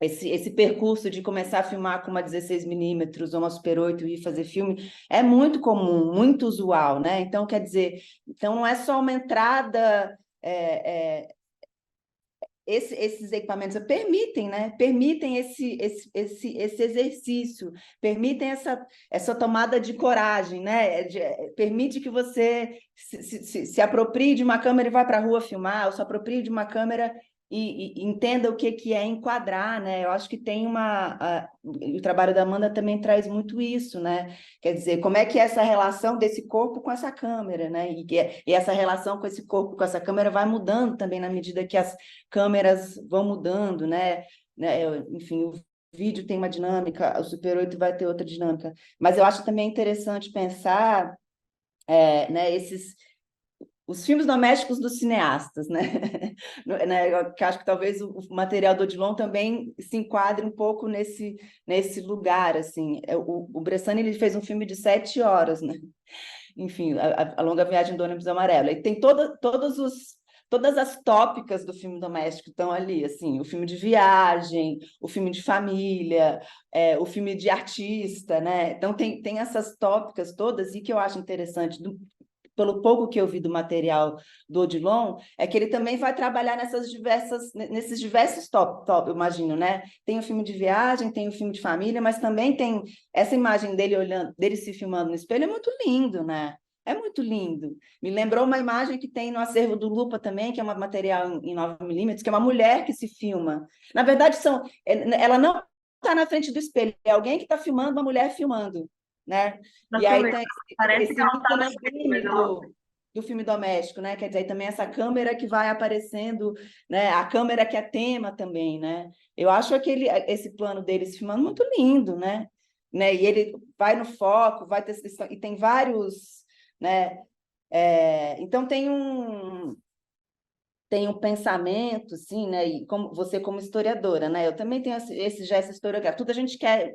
Esse percurso de começar a filmar com uma 16mm ou uma Super 8 e fazer filme é muito comum, muito usual, né? Então, quer dizer, então não é só uma entrada. Esses equipamentos permitem, né? Permitem esse exercício, permitem essa tomada de coragem, né? Permite que você se aproprie de uma câmera e vá para a rua filmar, ou se aproprie de uma câmera e entenda o que é enquadrar, né? Eu acho que tem o trabalho da Amanda também traz muito isso, né? Quer dizer, como é que é essa relação desse corpo com essa câmera, né? E essa relação com esse corpo, com essa câmera vai mudando também na medida que as câmeras vão mudando, né? Enfim, o vídeo tem uma dinâmica, o Super 8 vai ter outra dinâmica. Mas eu acho também interessante pensar, né, os filmes domésticos dos cineastas, né? Eu acho que talvez o material do Odilon também se enquadre um pouco nesse lugar, assim. O Bressani, ele fez um filme de 7 horas, né? Enfim, a Longa Viagem do Ônibus Amarelo. E tem todas as tópicas do filme doméstico estão ali, assim, o filme de viagem, o filme de família, o filme de artista, né? Então tem essas tópicas todas, e que eu acho interessante, pelo pouco que eu vi do material do Odilon, é que ele também vai trabalhar nesses diversos top, eu imagino, né? Tem o filme de viagem, tem o filme de família, mas também tem essa imagem dele olhando, dele se filmando no espelho, é muito lindo, né? É muito lindo. Me lembrou uma imagem que tem no acervo do Lupa também, que é um material em 9mm, que é uma mulher que se filma. Na verdade, ela não está na frente do espelho, é alguém que está filmando, uma mulher filmando, né? E aí tem Parece esse que ela está na ícone frente, do filme doméstico, né? Quer dizer, aí também essa câmera que vai aparecendo, né? A câmera que é tema também, né? Eu acho esse plano dele se filmando muito lindo, né? E ele vai no foco, e tem vários, né? Então tem um pensamento, assim, né? E você como historiadora, né? Eu também tenho esse gesto historiográfico. Tudo a gente quer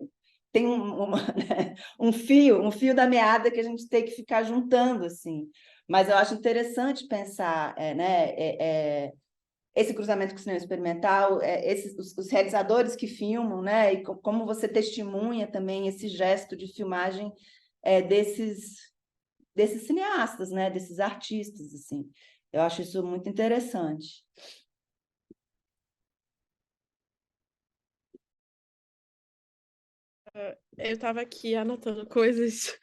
tem né, um fio da meada que a gente tem que ficar juntando, assim. Mas eu acho interessante pensar, né? Esse cruzamento com o cinema experimental, os realizadores que filmam, né? E como você testemunha também esse gesto de filmagem desses cineastas, né? Desses artistas, assim. Eu acho isso muito interessante. Eu estava aqui anotando coisas.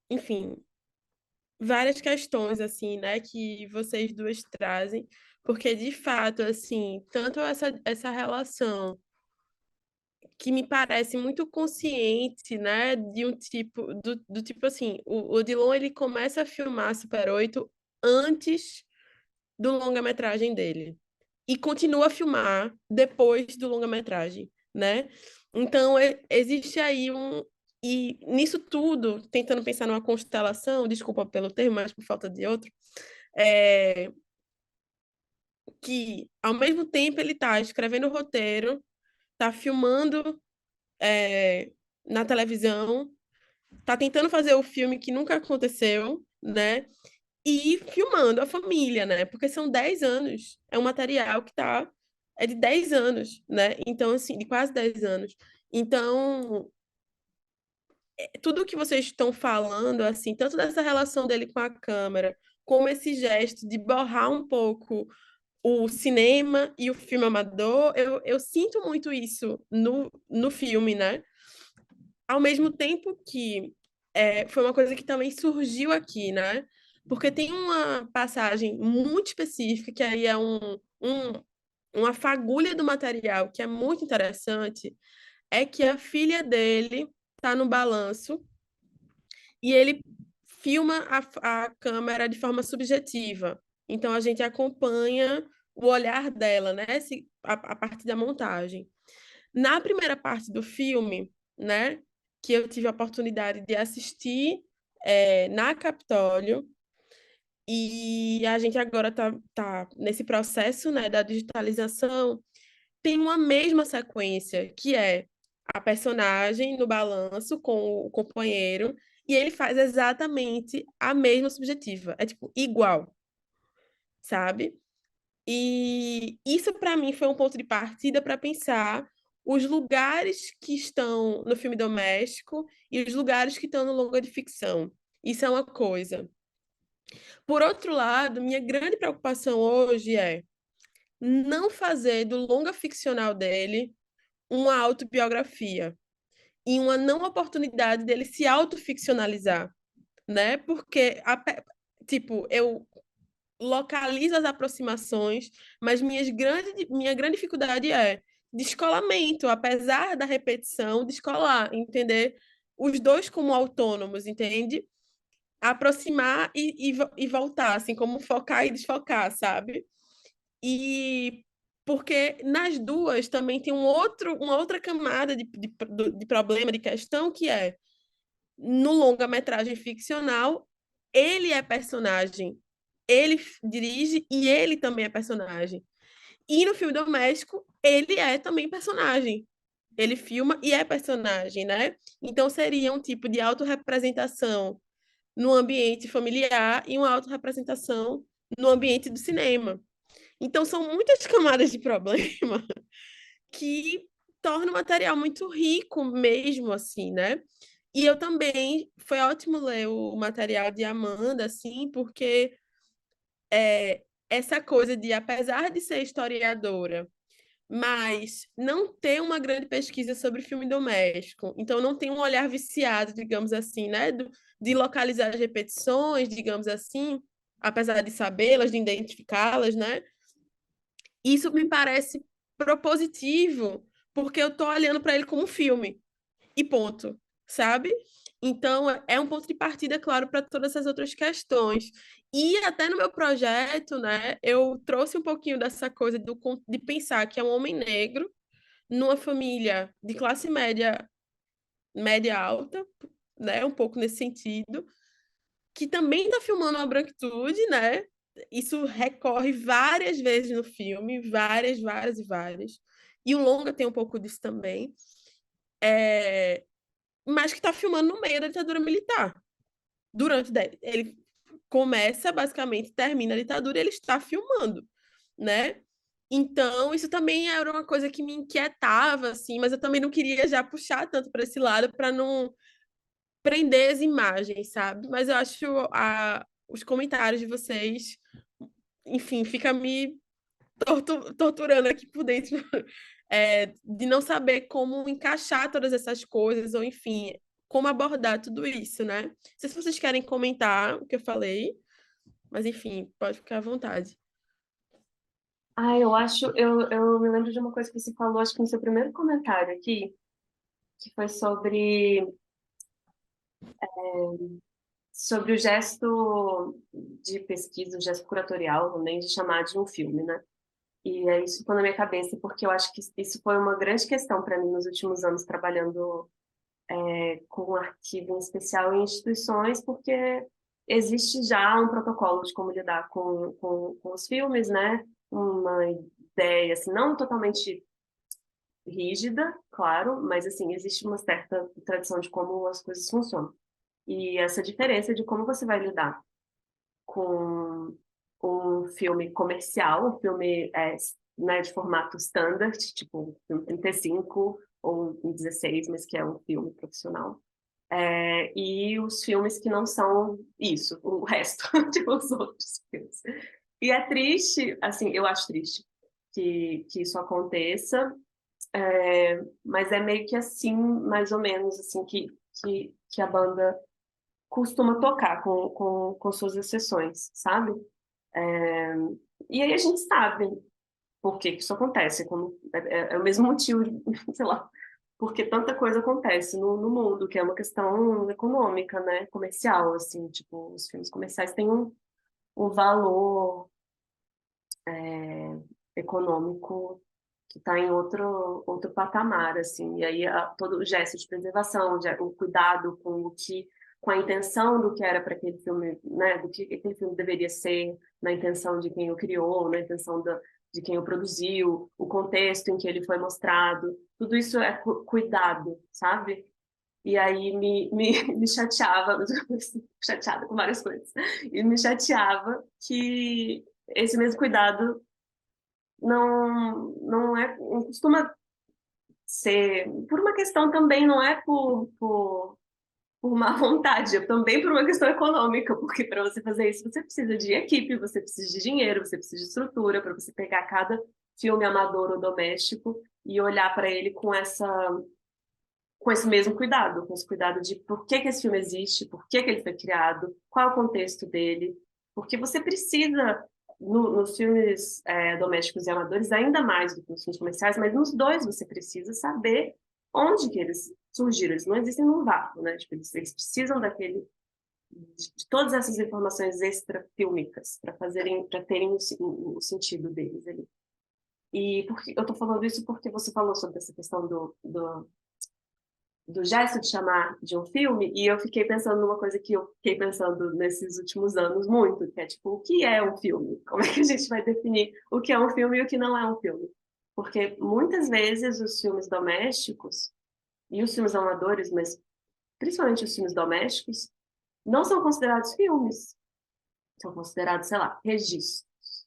Enfim, várias questões, assim, né, que vocês duas trazem, porque, de fato, assim, tanto essa relação que me parece muito consciente, né, de um tipo, do tipo assim, o Odilon, ele começa a filmar Super 8 antes do longa-metragem dele, e continua a filmar depois do longa-metragem, né? Então, existe aí E nisso tudo, tentando pensar numa constelação, desculpa pelo termo, mas por falta de outro, é, que ao mesmo tempo ele está escrevendo o roteiro, está filmando na televisão, está tentando fazer o filme que nunca aconteceu, né? E filmando a família, né? Porque são 10 anos. É um material que é de 10 anos, né? Então, assim, de quase 10 anos. Então, tudo que vocês estão falando, assim, tanto dessa relação dele com a câmera, como esse gesto de borrar um pouco o cinema e o filme amador, eu sinto muito isso no filme, né? Ao mesmo tempo que foi uma coisa que também surgiu aqui, né? Porque tem uma passagem muito específica, que aí é uma fagulha do material que é muito interessante, é que a filha dele está no balanço e ele filma a câmera de forma subjetiva. Então a gente acompanha o olhar dela, né? A partir da montagem. Na primeira parte do filme, né, que eu tive a oportunidade de assistir na Capitólio, e a gente agora tá nesse processo, né, da digitalização, tem uma mesma sequência, que é a personagem no balanço com o companheiro, e ele faz exatamente a mesma subjetiva. É, tipo, igual, sabe? E isso, para mim, foi um ponto de partida para pensar os lugares que estão no filme doméstico e os lugares que estão no longa de ficção. Isso é uma coisa. Por outro lado, minha grande preocupação hoje é não fazer do longa ficcional dele uma autobiografia e uma não oportunidade dele se autoficcionalizar, né? Porque, tipo, eu localizo as aproximações, mas minha grande dificuldade é descolamento, apesar da repetição, descolar, entender os dois como autônomos, entende? Aproximar e voltar, assim, como focar e desfocar, sabe? E porque nas duas também tem uma outra camada de problema, de questão, que é no longa-metragem ficcional, ele é personagem, ele dirige e ele também é personagem. E no filme doméstico, ele é também personagem. Ele filma e é personagem, né? Então seria um tipo de autorrepresentação no ambiente familiar e uma autorrepresentação no ambiente do cinema. Então são muitas camadas de problema que torna o material muito rico mesmo, assim, né? E eu também, foi ótimo ler o material de Amanda, assim, porque essa coisa de, apesar de ser historiadora, mas não ter uma grande pesquisa sobre filme doméstico, então não tem um olhar viciado, digamos assim, né? De localizar as repetições, digamos assim, apesar de sabê-las, de identificá-las, né? Isso me parece propositivo, porque eu tô olhando para ele como um filme e ponto, sabe? Então, é um ponto de partida, claro, para todas essas outras questões. E até no meu projeto, né, eu trouxe um pouquinho dessa coisa de pensar que é um homem negro numa família de classe média, média alta, né, um pouco nesse sentido, que também está filmando a branquitude, né? Isso recorre várias vezes no filme, várias, várias e várias. E o longa tem um pouco disso também. Mas que está filmando no meio da ditadura militar. Ele começa, basicamente, termina a ditadura e ele está filmando, né? Então, isso também era uma coisa que me inquietava, assim, mas eu também não queria já puxar tanto para esse lado para não prender as imagens, sabe? Mas eu acho os comentários de vocês, enfim, fica me torturando aqui por dentro, de não saber como encaixar todas essas coisas, ou enfim, como abordar tudo isso, né? Não sei se vocês querem comentar o que eu falei, mas enfim, pode ficar à vontade. Eu me lembro de uma coisa que você falou, acho que no seu primeiro comentário aqui, que foi sobre o gesto de pesquisa, o gesto curatorial também, de chamar de um filme, né? E aí isso ficou na minha cabeça, porque eu acho que isso foi uma grande questão para mim nos últimos anos, trabalhando com um arquivo em especial em instituições, porque existe já um protocolo de como lidar com os filmes, né? Uma ideia, assim, não totalmente rígida, claro, mas, assim, existe uma certa tradição de como as coisas funcionam. E essa diferença de como você vai lidar com um filme comercial, um filme né, de formato standard, tipo um filme 35 ou um 16, mas que é um filme profissional. E os filmes que não são isso, o resto, tipo os outros filmes. E é triste, assim, eu acho triste que isso aconteça, mas é meio que assim, mais ou menos, assim, que a banda costuma tocar com suas exceções, sabe? E aí a gente sabe por que isso acontece, é o mesmo motivo, sei lá, porque tanta coisa acontece no mundo, que é uma questão econômica, né, comercial, assim, tipo, os filmes comerciais têm um valor econômico que está em outro patamar, assim, e aí todo o gesto de preservação, o cuidado com a intenção do que era para aquele filme, né, do que aquele filme deveria ser, na intenção de quem o criou, na intenção de quem o produziu, o contexto em que ele foi mostrado, tudo isso é cuidado, sabe? E aí me chateava, chateada com várias coisas, e me chateava que esse mesmo cuidado não costuma ser, por uma questão também, não é por má vontade, é também por uma questão econômica, porque para você fazer isso você precisa de equipe, você precisa de dinheiro, você precisa de estrutura para você pegar cada filme amador ou doméstico e olhar para ele com esse mesmo cuidado, com esse cuidado de por que esse filme existe, por que ele foi criado, qual é o contexto dele, porque você precisa, nos filmes domésticos e amadores, ainda mais do que nos filmes comerciais, mas nos dois você precisa saber onde que eles surgiram, eles não existem num vácuo, né? Tipo, eles precisam de todas essas informações extrafílmicas para terem o sentido deles ali. E eu estou falando isso porque você falou sobre essa questão do gesto de chamar de um filme, e eu fiquei pensando numa coisa que eu fiquei pensando nesses últimos anos muito, que é tipo, o que é um filme? Como é que a gente vai definir o que é um filme e o que não é um filme? Porque muitas vezes os filmes domésticos e os filmes amadores, mas principalmente os filmes domésticos, não são considerados filmes. São considerados, sei lá, registros,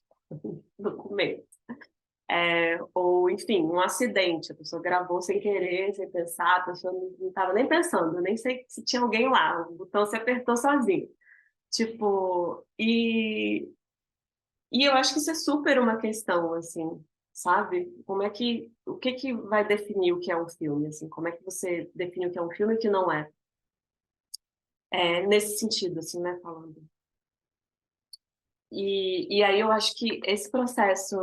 documentos. Ou, enfim, um acidente, a pessoa gravou sem querer, sem pensar, a pessoa não estava nem pensando, nem sei se tinha alguém lá, o botão se apertou sozinho. Tipo, e eu acho que isso é super uma questão, assim, sabe? O que que vai definir o que é um filme, assim? Como é que você define o que é um filme e o que não é? Nesse sentido, assim, né, falando. E aí eu acho que esse processo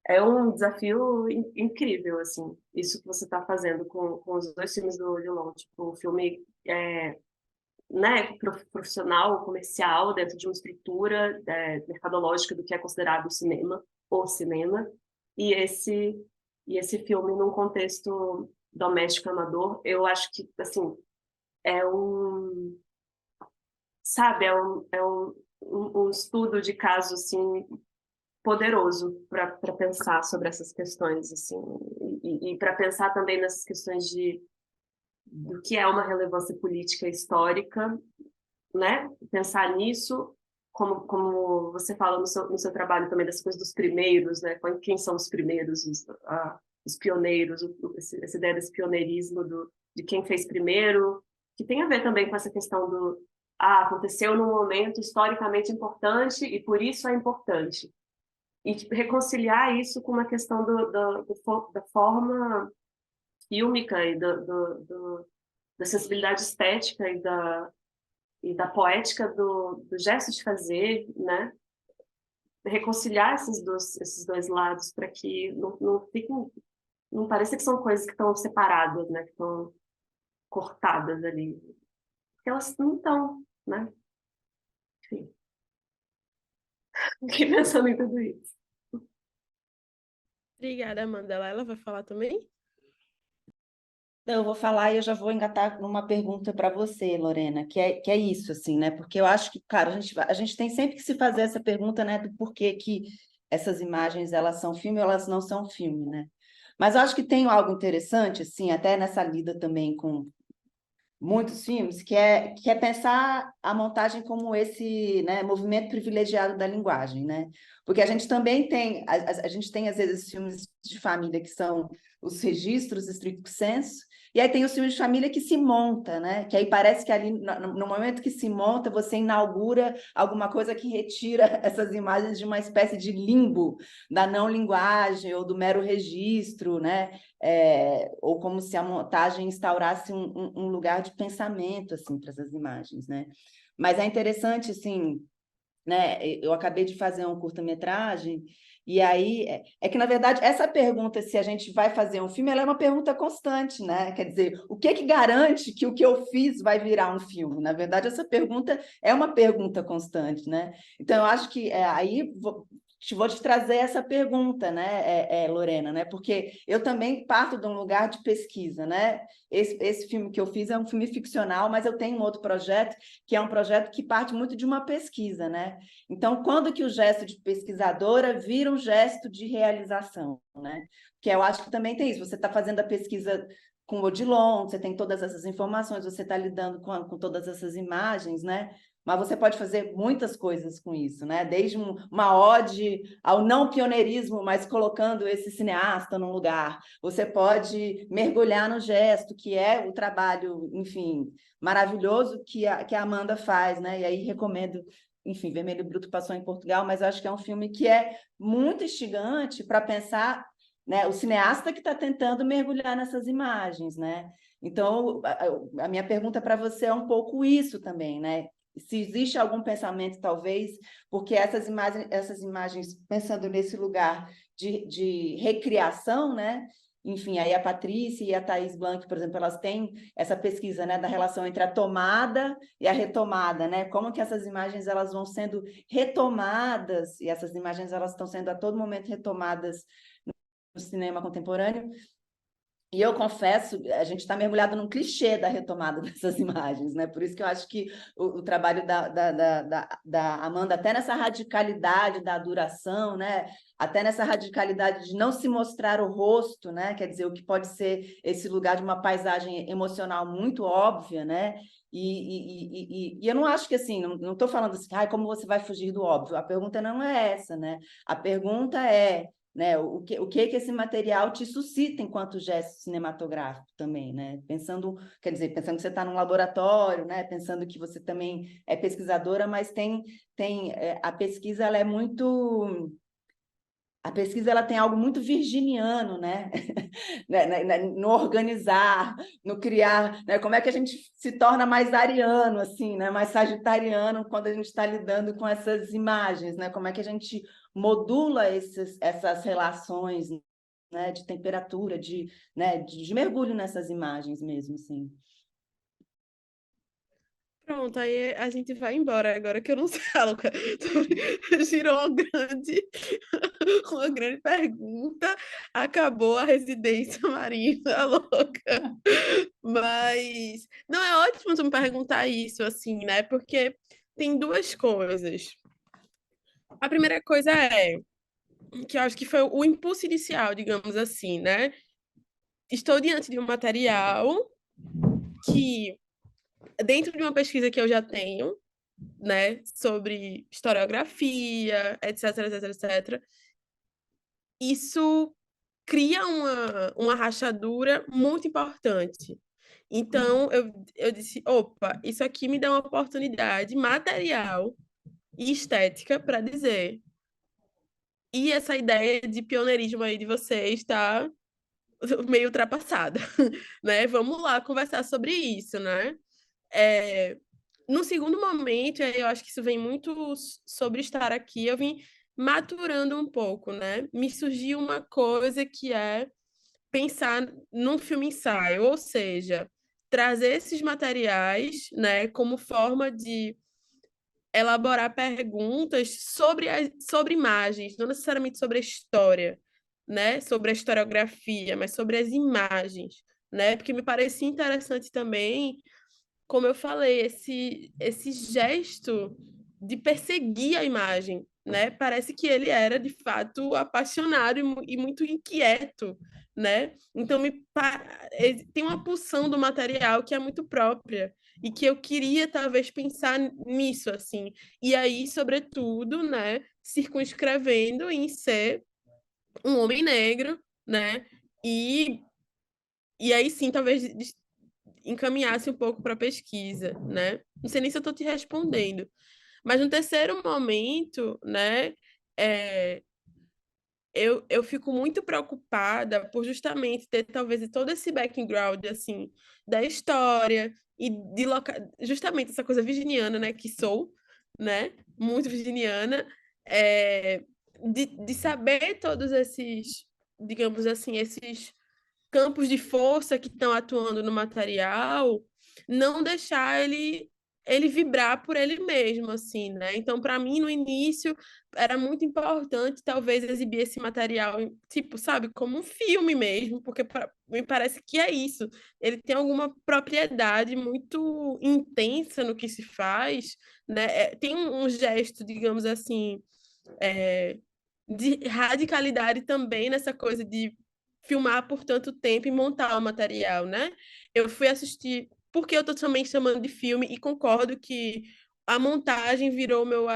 é um desafio incrível, assim, isso que você está fazendo com os dois filmes do Lyon, tipo, o filme né, profissional, comercial, dentro de uma estrutura mercadológica do que é considerado o cinema, e esse filme num contexto doméstico amador, eu acho que, assim, sabe, um estudo de caso, assim, poderoso para pensar sobre essas questões, assim, e para pensar também nessas questões do que é uma relevância política histórica, né? Pensar nisso, como você fala no seu trabalho também, das coisas dos primeiros, né? Quem são os primeiros, os pioneiros, essa ideia desse pioneirismo de quem fez primeiro, que tem a ver também com essa questão aconteceu num momento historicamente importante e por isso é importante. E tipo, reconciliar isso com uma questão da forma fílmica e da sensibilidade estética e da poética do gesto de fazer, né? Reconciliar esses dois lados para que não fiquem, não pareça que são coisas que estão separadas, né? Que estão cortadas ali. Porque elas não estão, né? Enfim. Fiquei pensando em tudo isso. Obrigada, Amanda. Ela vai falar também? Então, eu vou falar e eu já vou engatar numa pergunta para você, Lorena, que é isso, assim, né? Porque eu acho que, cara, a gente tem sempre que se fazer essa pergunta, né, do porquê que essas imagens, elas são filme ou elas não são filme, né? Mas eu acho que tem algo interessante, assim, até nessa lida também com muitos filmes, que é pensar a montagem como esse, né, movimento privilegiado da linguagem, né? Porque a gente também tem, a gente tem, às vezes, filmes de família que são os registros estricto sensu, e aí tem os filmes de família que se monta, né? Que aí parece que ali, no momento que se monta, você inaugura alguma coisa que retira essas imagens de uma espécie de limbo da não linguagem ou do mero registro, né? Ou como se a montagem instaurasse um lugar de pensamento assim para essas imagens, né? Mas é interessante, assim, né? Eu acabei de fazer um curta-metragem e aí é que, na verdade, essa pergunta se a gente vai fazer um filme, ela é uma pergunta constante, né? Quer dizer, o que garante que o que eu fiz vai virar um filme? Na verdade, essa pergunta é uma pergunta constante, né? Então, eu acho que aí vou te trazer essa pergunta, né, Lorena, né? Porque eu também parto de um lugar de pesquisa, né? Esse filme que eu fiz é um filme ficcional, mas eu tenho um outro projeto, que é um projeto que parte muito de uma pesquisa, né? Então, quando que o gesto de pesquisadora vira um gesto de realização, né? Que eu acho que também tem isso. Você está fazendo a pesquisa com o Odilon, você tem todas essas informações, você está lidando com todas essas imagens, né? Mas você pode fazer muitas coisas com isso, né? Desde uma ode ao não pioneirismo, mas colocando esse cineasta num lugar. Você pode mergulhar no gesto, que é o trabalho, enfim, maravilhoso que a Amanda faz, né? E aí recomendo, enfim, Vermelho e Bruto passou em Portugal, mas eu acho que é um filme que é muito instigante para pensar, né, o cineasta que está tentando mergulhar nessas imagens, né? Então, a minha pergunta para você é um pouco isso também, né? Se existe algum pensamento, talvez, porque essas imagens pensando nesse lugar de recriação, né? Enfim, aí a Patrícia e a Thaís Blanc, por exemplo, elas têm essa pesquisa, né, da relação entre a tomada e a retomada, né? Como que essas imagens elas vão sendo retomadas, e essas imagens elas estão sendo a todo momento retomadas no cinema contemporâneo. E eu confesso, a gente está mergulhado num clichê da retomada dessas imagens, né? Por isso que eu acho que o trabalho da Amanda, até nessa radicalidade da duração, né? Até nessa radicalidade de não se mostrar o rosto, né? Quer dizer, o que pode ser esse lugar de uma paisagem emocional muito óbvia, né? E eu não acho que assim, não estou falando assim, como você vai fugir do óbvio? A pergunta não é essa, né? A pergunta é, né, o que esse material te suscita enquanto gesto cinematográfico também, né? Pensando, quer dizer, pensando que você está num laboratório, né? Pensando que você também é pesquisadora, mas a pesquisa ela é muito, a pesquisa ela tem algo muito virginiano, né? No organizar, no criar, né? Como é que a gente se torna mais ariano, assim, né? Mais sagitariano quando a gente está lidando com essas imagens, né? Como é que a gente modula essas relações, né? De temperatura, né? de mergulho nessas imagens mesmo, assim. Pronto, aí a gente vai embora agora que eu não sei, Luca. Girou uma grande pergunta. Acabou a residência marina, louca. Mas não é ótimo tu me perguntar isso, assim, né? Porque tem duas coisas. A primeira coisa é que eu acho que foi o impulso inicial, digamos assim, né? Estou diante de um material que, dentro de uma pesquisa que eu já tenho, né, sobre historiografia, etc, etc, etc, isso cria uma rachadura muito importante. Então, eu disse, opa, isso aqui me dá uma oportunidade material e estética para dizer. E essa ideia de pioneirismo aí de vocês está meio ultrapassada, né? Vamos lá conversar sobre isso, né? No segundo momento, eu acho que isso vem muito sobre estar aqui, eu vim maturando um pouco, né? Me surgiu uma coisa que é pensar num filme ensaio, ou seja, trazer esses materiais, né, como forma de elaborar perguntas sobre imagens, não necessariamente sobre a história, né, sobre a historiografia, mas sobre as imagens, né? Porque me parecia interessante também, como eu falei, esse gesto de perseguir a imagem, né? Parece que ele era de fato apaixonado e muito inquieto, né? Então tem uma pulsão do material que é muito própria e que eu queria talvez pensar nisso assim. E aí, sobretudo, né, circunscrevendo em ser um homem negro, né? E e aí sim, talvez encaminhasse um pouco para a pesquisa, né? Não sei nem se eu estou te respondendo. Mas no terceiro momento, né, é, eu fico muito preocupada por justamente ter talvez todo esse background, assim, da história e justamente essa coisa virginiana, né, que sou, né, muito virginiana, de saber todos esses, digamos assim, esses campos de força que estão atuando no material, não deixar ele ele vibrar por ele mesmo, assim, né? Então, para mim, no início, era muito importante, talvez, exibir esse material, tipo, sabe, como um filme mesmo, porque me parece que é isso. Ele tem alguma propriedade muito intensa no que se faz, né? Tem um gesto, digamos assim, de radicalidade também nessa coisa de filmar por tanto tempo e montar o material, né? Eu fui assistir, porque eu tô também chamando de filme e concordo que a montagem virou meu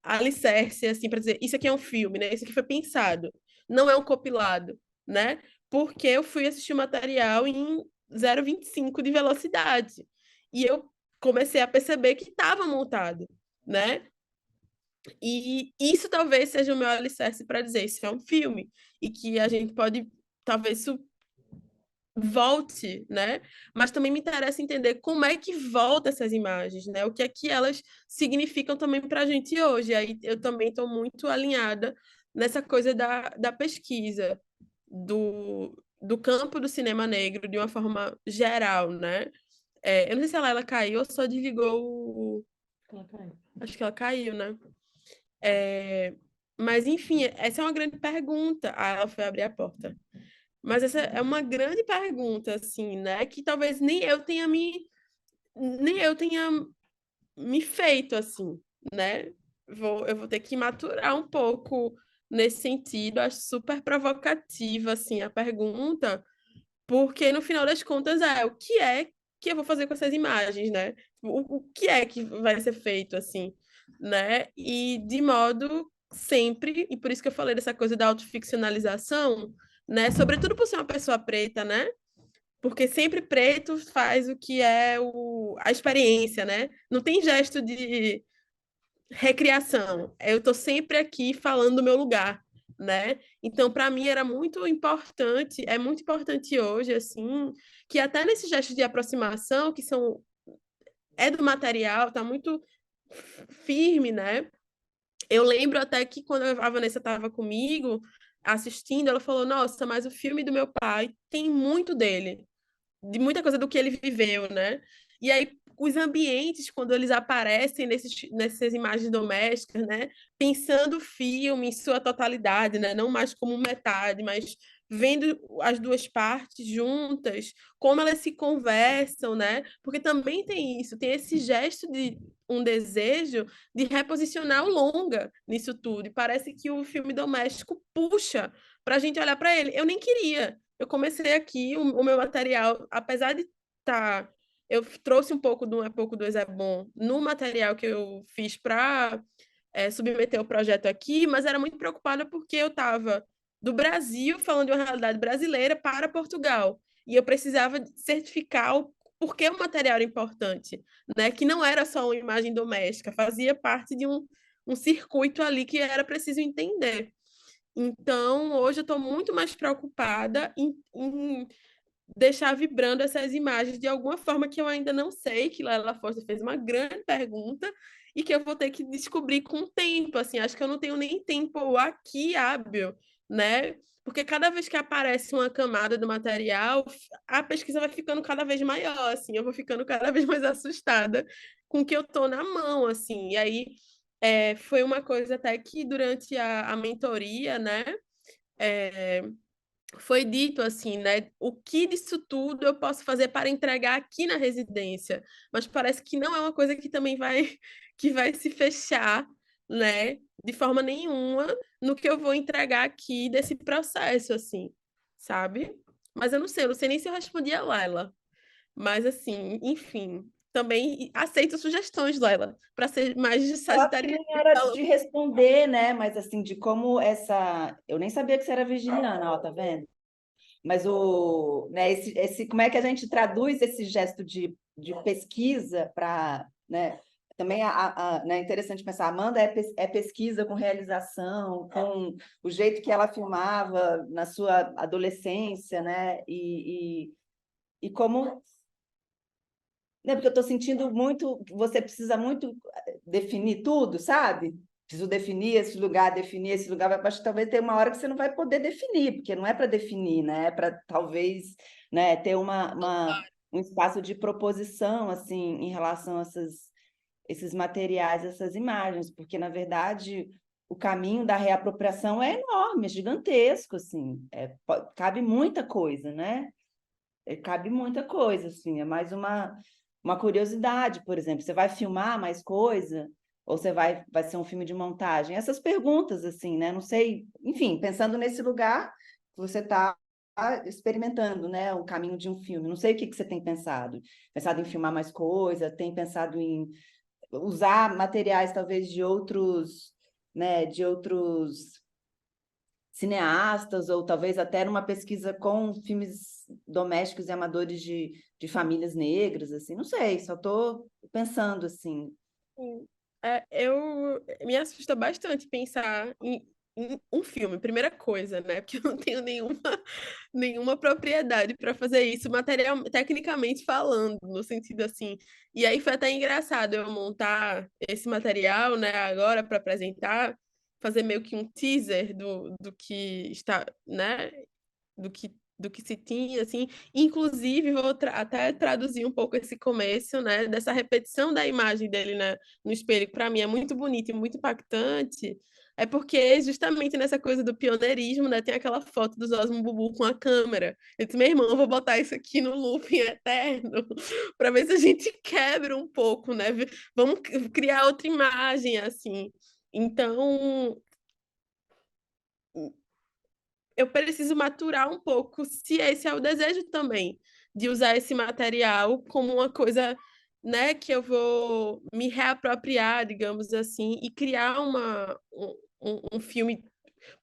alicerce, assim, para dizer, isso aqui é um filme, né? Isso aqui foi pensado, não é um compilado, né? Porque eu fui assistir o material em 0,25 de velocidade. E eu comecei a perceber que estava montado, né? E isso talvez seja o meu alicerce para dizer isso é um filme e que a gente pode, talvez isso volte, né? Mas também me interessa entender como é que volta essas imagens, né? O que é que elas significam também para a gente hoje. Aí eu também estou muito alinhada nessa coisa da pesquisa, do campo do cinema negro de uma forma geral, né? Eu não sei se ela caiu ou só desligou o... Ela caiu. Acho que ela caiu, né? Mas, enfim, essa é uma grande pergunta. Ah, ela foi abrir a porta. Mas essa é uma grande pergunta, assim, né? Que talvez nem eu tenha me feito, assim, né? Eu vou ter que maturar um pouco nesse sentido. Acho super provocativa, assim, a pergunta, porque no final das contas o que é que eu vou fazer com essas imagens, né? O que é que vai ser feito, assim, né? E de modo sempre, e por isso que eu falei dessa coisa da autoficcionalização, né? Sobretudo por ser uma pessoa preta, né? Porque sempre preto faz o que é a experiência, né? Não tem gesto de recriação. Eu estou sempre aqui falando do meu lugar, né? Então, para mim era muito importante, é muito importante hoje, assim, que até nesses gestos de aproximação, que são do material, tá muito firme, né? Eu lembro até que quando a Vanessa estava comigo assistindo, ela falou: "Nossa, mas o filme do meu pai tem muito dele, de muita coisa do que ele viveu, né?" E aí os ambientes, quando eles aparecem nessas imagens domésticas, né? Pensando o filme em sua totalidade, né? Não mais como metade, mas vendo as duas partes juntas, como elas se conversam, né? Porque também tem isso, tem esse gesto de um desejo de reposicionar o longa nisso tudo. E parece que o filme doméstico puxa para a gente olhar para ele. Eu nem queria. Eu comecei aqui o meu material, apesar de estar. Eu trouxe um pouco do É Pouco, Dois é Bom no material que eu fiz para submeter o projeto aqui, mas era muito preocupada porque eu estava do Brasil, falando de uma realidade brasileira, para Portugal. E eu precisava certificar o porquê o material era importante, né? Que não era só uma imagem doméstica, fazia parte de um circuito ali que era preciso entender. Então, hoje eu estou muito mais preocupada em deixar vibrando essas imagens de alguma forma que eu ainda não sei, que Laila Foster fez uma grande pergunta e que eu vou ter que descobrir com o tempo, assim, acho que eu não tenho nem tempo aqui hábil, né? Porque cada vez que aparece uma camada do material, a pesquisa vai ficando cada vez maior, assim, eu vou ficando cada vez mais assustada com o que eu tô na mão, assim, e aí foi uma coisa até que durante a mentoria, né, é, foi dito assim, né? O que disso tudo eu posso fazer para entregar aqui na residência? Mas parece que não é uma coisa que também vai que vai se fechar, né? De forma nenhuma no que eu vou entregar aqui desse processo, assim, sabe? Mas eu não sei nem se eu respondi a Laila. Mas assim, enfim, também aceito sugestões, Laila, para ser mais de Eu acho que Sagitário. nem era de responder, né? Mas assim, de como essa. Eu nem sabia que você era virginiana, ó, tá vendo? Mas né, como é que a gente traduz esse gesto de pesquisa para, né? Também né, é interessante pensar, a Amanda é pesquisa com realização, com o jeito que ela filmava na sua adolescência, né? E como, né, porque eu estou sentindo muito, você precisa muito definir tudo, sabe? Preciso definir esse lugar. Acho que talvez tenha uma hora que você não vai poder definir, porque não é para definir, né? É para talvez, né, ter um espaço de proposição, assim, em relação a esses materiais, essas imagens, porque, na verdade, o caminho da reapropriação é enorme, é gigantesco, assim, cabe muita coisa, né? Cabe muita coisa, assim, é mais uma curiosidade, por exemplo, você vai filmar mais coisa ou você vai ser um filme de montagem? Essas perguntas, assim, né? Não sei, enfim, pensando nesse lugar, você está experimentando, né, o caminho de um filme. Não sei o que você tem pensado. Pensado em filmar mais coisa, tem pensado em usar materiais talvez de outros, né, de outros cineastas, ou talvez até numa pesquisa com filmes domésticos e amadores de famílias negras, assim, não sei, só estou pensando assim. Sim. Me assusta bastante pensar em um filme, primeira coisa, né? Porque eu não tenho nenhuma propriedade para fazer isso, material, tecnicamente falando, no sentido assim. E aí foi até engraçado eu montar esse material, né, agora para apresentar, fazer meio que um teaser do que está, né, do que se tinha, assim. Inclusive, vou até traduzir um pouco esse começo, né, dessa repetição da imagem dele, né, no espelho, que para mim é muito bonito e muito impactante. É porque justamente nessa coisa do pioneirismo, né, tem aquela foto do Osmo Bubu com a câmera. Eu disse, meu irmão, eu vou botar isso aqui no looping eterno para ver se a gente quebra um pouco, né? Vamos criar outra imagem assim. Então, eu preciso maturar um pouco se esse é o desejo também, de usar esse material como uma coisa, né, que eu vou me reapropriar, digamos assim, e criar um filme,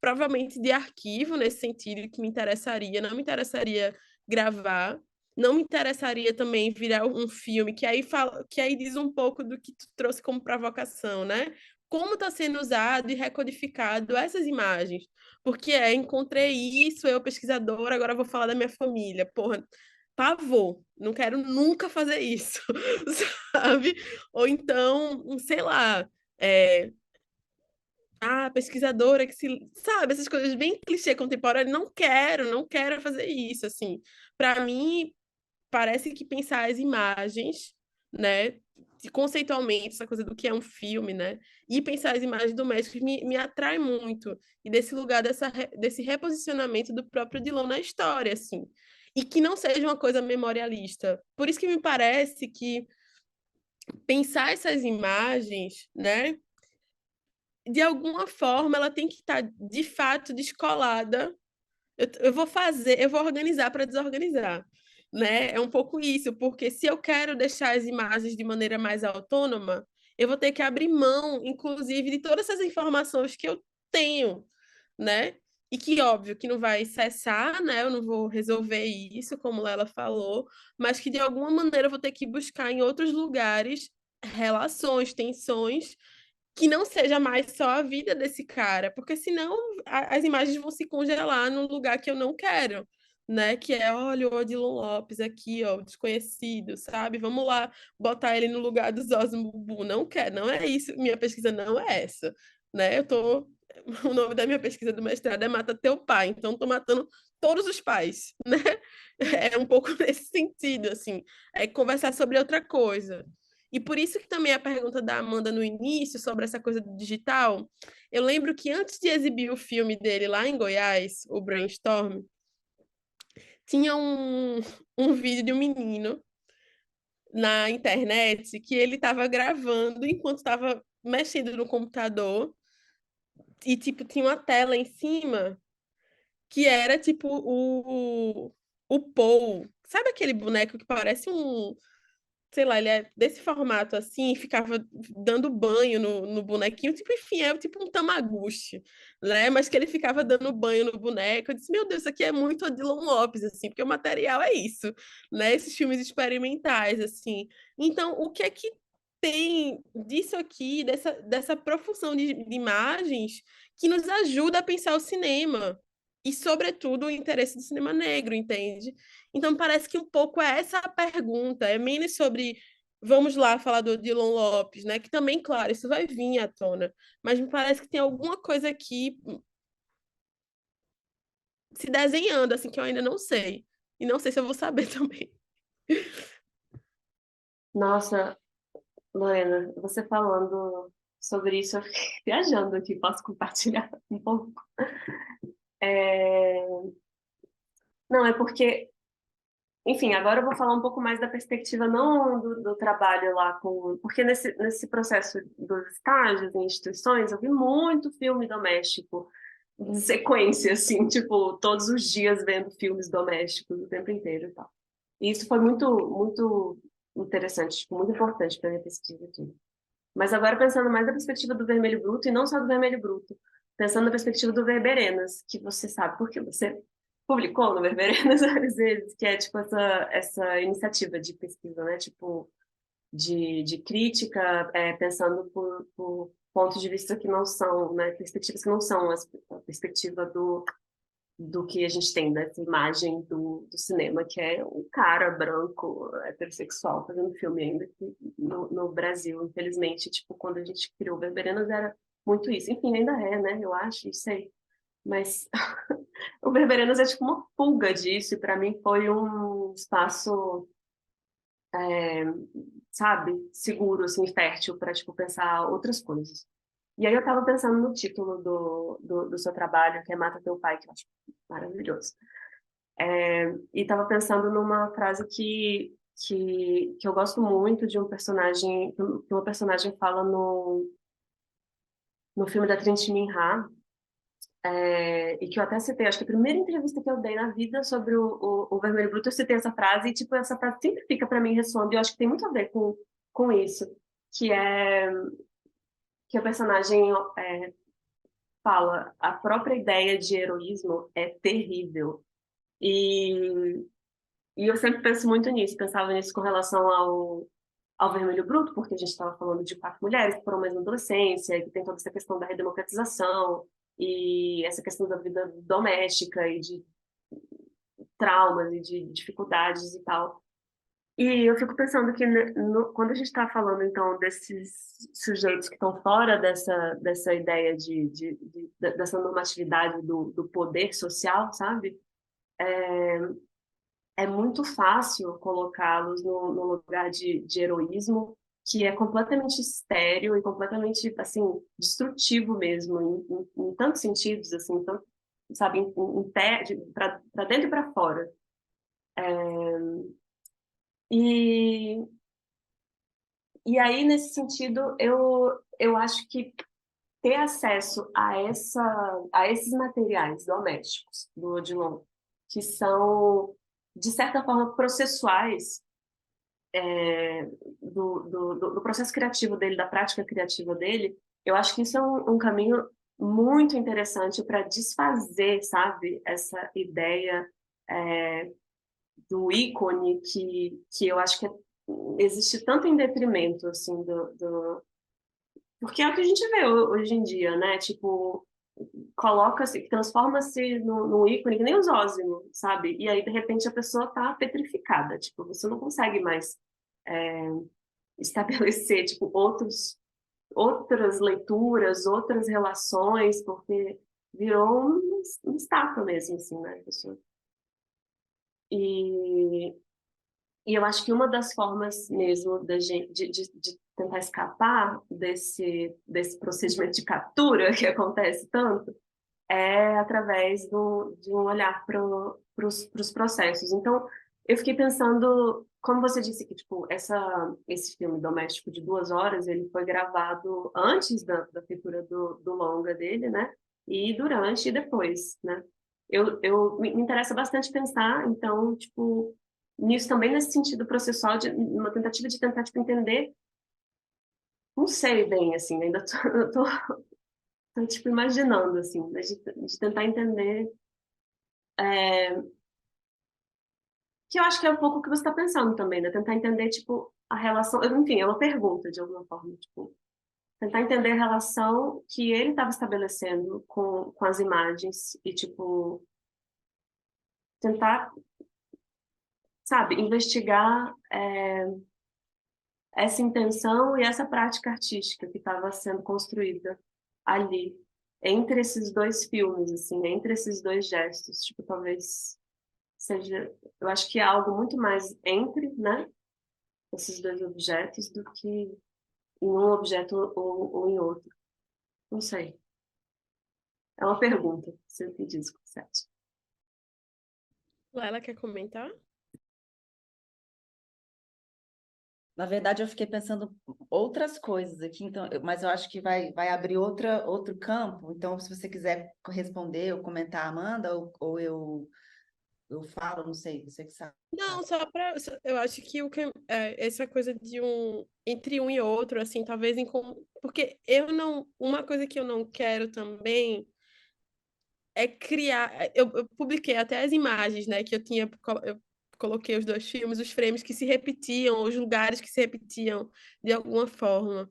provavelmente de arquivo, nesse sentido, que me interessaria. Não me interessaria gravar, não me interessaria também virar um filme, que aí diz um pouco do que tu trouxe como provocação, né? Como está sendo usado e recodificado essas imagens. Porque encontrei isso, eu pesquisadora, agora vou falar da minha família. Porra, pavor, não quero nunca fazer isso, sabe? Ou então, sei lá, pesquisadora que se, sabe, essas coisas bem clichê contemporâneo, não quero fazer isso, assim. Para mim, parece que pensar as imagens, né, conceitualmente, essa coisa do que é um filme, né, e pensar as imagens domésticas me atrai muito, e desse lugar, desse reposicionamento do próprio Dilon na história, assim, e que não seja uma coisa memorialista. Por isso que me parece que pensar essas imagens, né, de alguma forma ela tem que estar, de fato, descolada. Eu vou organizar para desorganizar, né? É um pouco isso, porque se eu quero deixar as imagens de maneira mais autônoma, eu vou ter que abrir mão, inclusive, de todas essas informações que eu tenho, né? E que, óbvio, que não vai cessar, né? Eu não vou resolver isso, como ela falou, mas que, de alguma maneira, eu vou ter que buscar em outros lugares relações, tensões, que não seja mais só a vida desse cara, porque senão as imagens vão se congelar num lugar que eu não quero, né? Que é, olha, o Odilon Lopes aqui, ó, o desconhecido, sabe? Vamos lá botar ele no lugar dos Osmo Bubu. Não quer, não é isso. Minha pesquisa não é essa, né? O nome da minha pesquisa do mestrado é Mata Teu Pai, então estou matando todos os pais, né? É um pouco nesse sentido, assim, é conversar sobre outra coisa. E por isso que também a pergunta da Amanda no início sobre essa coisa do digital, eu lembro que antes de exibir o filme dele lá em Goiás, o Brainstorm, tinha um vídeo de um menino na internet que ele estava gravando enquanto estava mexendo no computador e tipo tinha uma tela em cima que era tipo o Paul, sabe aquele boneco que parece um, sei lá, ele é desse formato assim, ficava dando banho no bonequinho, tipo, enfim, é tipo um Tamagotchi, né? Mas que ele ficava dando banho no boneco. Eu disse, meu Deus, isso aqui é muito Odilon Lopes, assim, porque o material é isso, né? Esses filmes experimentais, assim. Então, o que é que tem disso aqui, dessa profusão de imagens que nos ajuda a pensar o cinema? E, sobretudo, o interesse do cinema negro, entende? Então, parece que um pouco é essa a pergunta, é menos sobre, vamos lá falar do Odilon Lopes, né? Que também, claro, isso vai vir à tona, mas me parece que tem alguma coisa aqui se desenhando, assim, que eu ainda não sei. E não sei se eu vou saber também. Nossa, Lorena, você falando sobre isso, eu fiquei viajando aqui, posso compartilhar um pouco? É, Não, é porque, enfim, agora eu vou falar um pouco mais da perspectiva não do trabalho lá com... Porque nesse processo dos estágios em instituições, eu vi muito filme doméstico, em sequência, assim, tipo, todos os dias vendo filmes domésticos o tempo inteiro e tal. E isso foi muito, muito interessante, tipo, muito importante para minha pesquisa aqui. Mas agora pensando mais da perspectiva do vermelho bruto, e não só do vermelho bruto, pensando na perspectiva do Verberenas, que você sabe, porque você publicou no Verberenas várias vezes, que é tipo essa iniciativa de pesquisa, né? Tipo, de crítica, pensando por pontos de vista que não são, né? Perspectivas que não são a perspectiva do que a gente tem dessa imagem do cinema, que é um cara branco, heterossexual, fazendo filme ainda aqui no Brasil, infelizmente, tipo, quando a gente criou o Verberenas era muito isso. Enfim, ainda é, né? Eu acho, não sei. Mas o Verberenas é tipo uma fuga disso, e para mim foi um espaço, é, sabe, seguro, assim, fértil para tipo, pensar outras coisas. E aí eu estava pensando no título do seu trabalho, que é Mata Teu Pai, que eu acho maravilhoso. E estava pensando numa frase que eu gosto muito de um personagem, que uma personagem fala no filme da Trinity Minha, e que eu até citei, acho que a primeira entrevista que eu dei na vida sobre o Vermelho Bruto, eu citei essa frase, e tipo, essa frase sempre fica para mim ressoando, e eu acho que tem muito a ver com isso, que é que o personagem fala, a própria ideia de heroísmo é terrível. E E eu sempre penso muito nisso, pensava nisso com relação ao Vermelho Bruto, porque a gente estava falando de 4 mulheres que foram mais na adolescência, e que tem toda essa questão da redemocratização, e essa questão da vida doméstica, e de traumas, e de dificuldades e tal. E eu fico pensando que quando a gente está falando, então, desses sujeitos que estão fora dessa ideia dessa normatividade do poder social, sabe? É muito fácil colocá-los no lugar de heroísmo, que é completamente estéril e completamente, assim, destrutivo mesmo, em tantos sentidos, assim, tanto, sabe, para dentro e para fora. E, e aí, nesse sentido, eu acho que ter acesso a esses materiais domésticos do Odilon, que são, de certa forma, processuais, do processo criativo dele, da prática criativa dele, eu acho que isso é um caminho muito interessante para desfazer, sabe, essa ideia do ícone que eu acho que existe tanto em detrimento, assim, porque é o que a gente vê hoje em dia, né? Tipo, coloca-se, transforma-se num ícone que nem o Zósimo, sabe? E aí, de repente, a pessoa tá petrificada, tipo, você não consegue mais estabelecer tipo outras leituras, outras relações, porque virou uma estátua mesmo, assim, né, pessoa? E, e eu acho que uma das formas mesmo da gente, de tentar escapar desse procedimento de captura que acontece tanto é através de um olhar para os processos. Então, eu fiquei pensando, como você disse que tipo esse filme doméstico de 2 horas, ele foi gravado antes da feitura do longa dele, né? E durante e depois, né? Me interessa bastante pensar, então, tipo, nisso também nesse sentido processual, de uma tentativa de tentar tipo, entender, não sei bem, assim, ainda tô tipo, imaginando, assim, mas de tentar entender, que eu acho que é um pouco o que você está pensando também, né? Tentar entender, tipo, a relação, enfim, é uma pergunta, de alguma forma, tipo, tentar entender a relação que ele estava estabelecendo com as imagens e, tipo, tentar, sabe, investigar essa intenção e essa prática artística que estava sendo construída ali, entre esses dois filmes, assim, entre esses dois gestos, tipo, talvez seja, eu acho que é algo muito mais entre, né, esses dois objetos do que em um objeto ou em outro. Não sei. É uma pergunta, se eu pedi isso, Sete. Laila quer comentar? Na verdade, eu fiquei pensando outras coisas aqui, então, mas eu acho que vai abrir outro campo. Então, se você quiser responder ou comentar, Amanda, ou eu falo, não sei, você que sabe. Não, eu acho que essa coisa de entre um e outro, assim, talvez porque eu não, uma coisa que eu não quero também é criar, eu publiquei até as imagens, né, que eu coloquei os dois filmes, os frames que se repetiam, os lugares que se repetiam de alguma forma.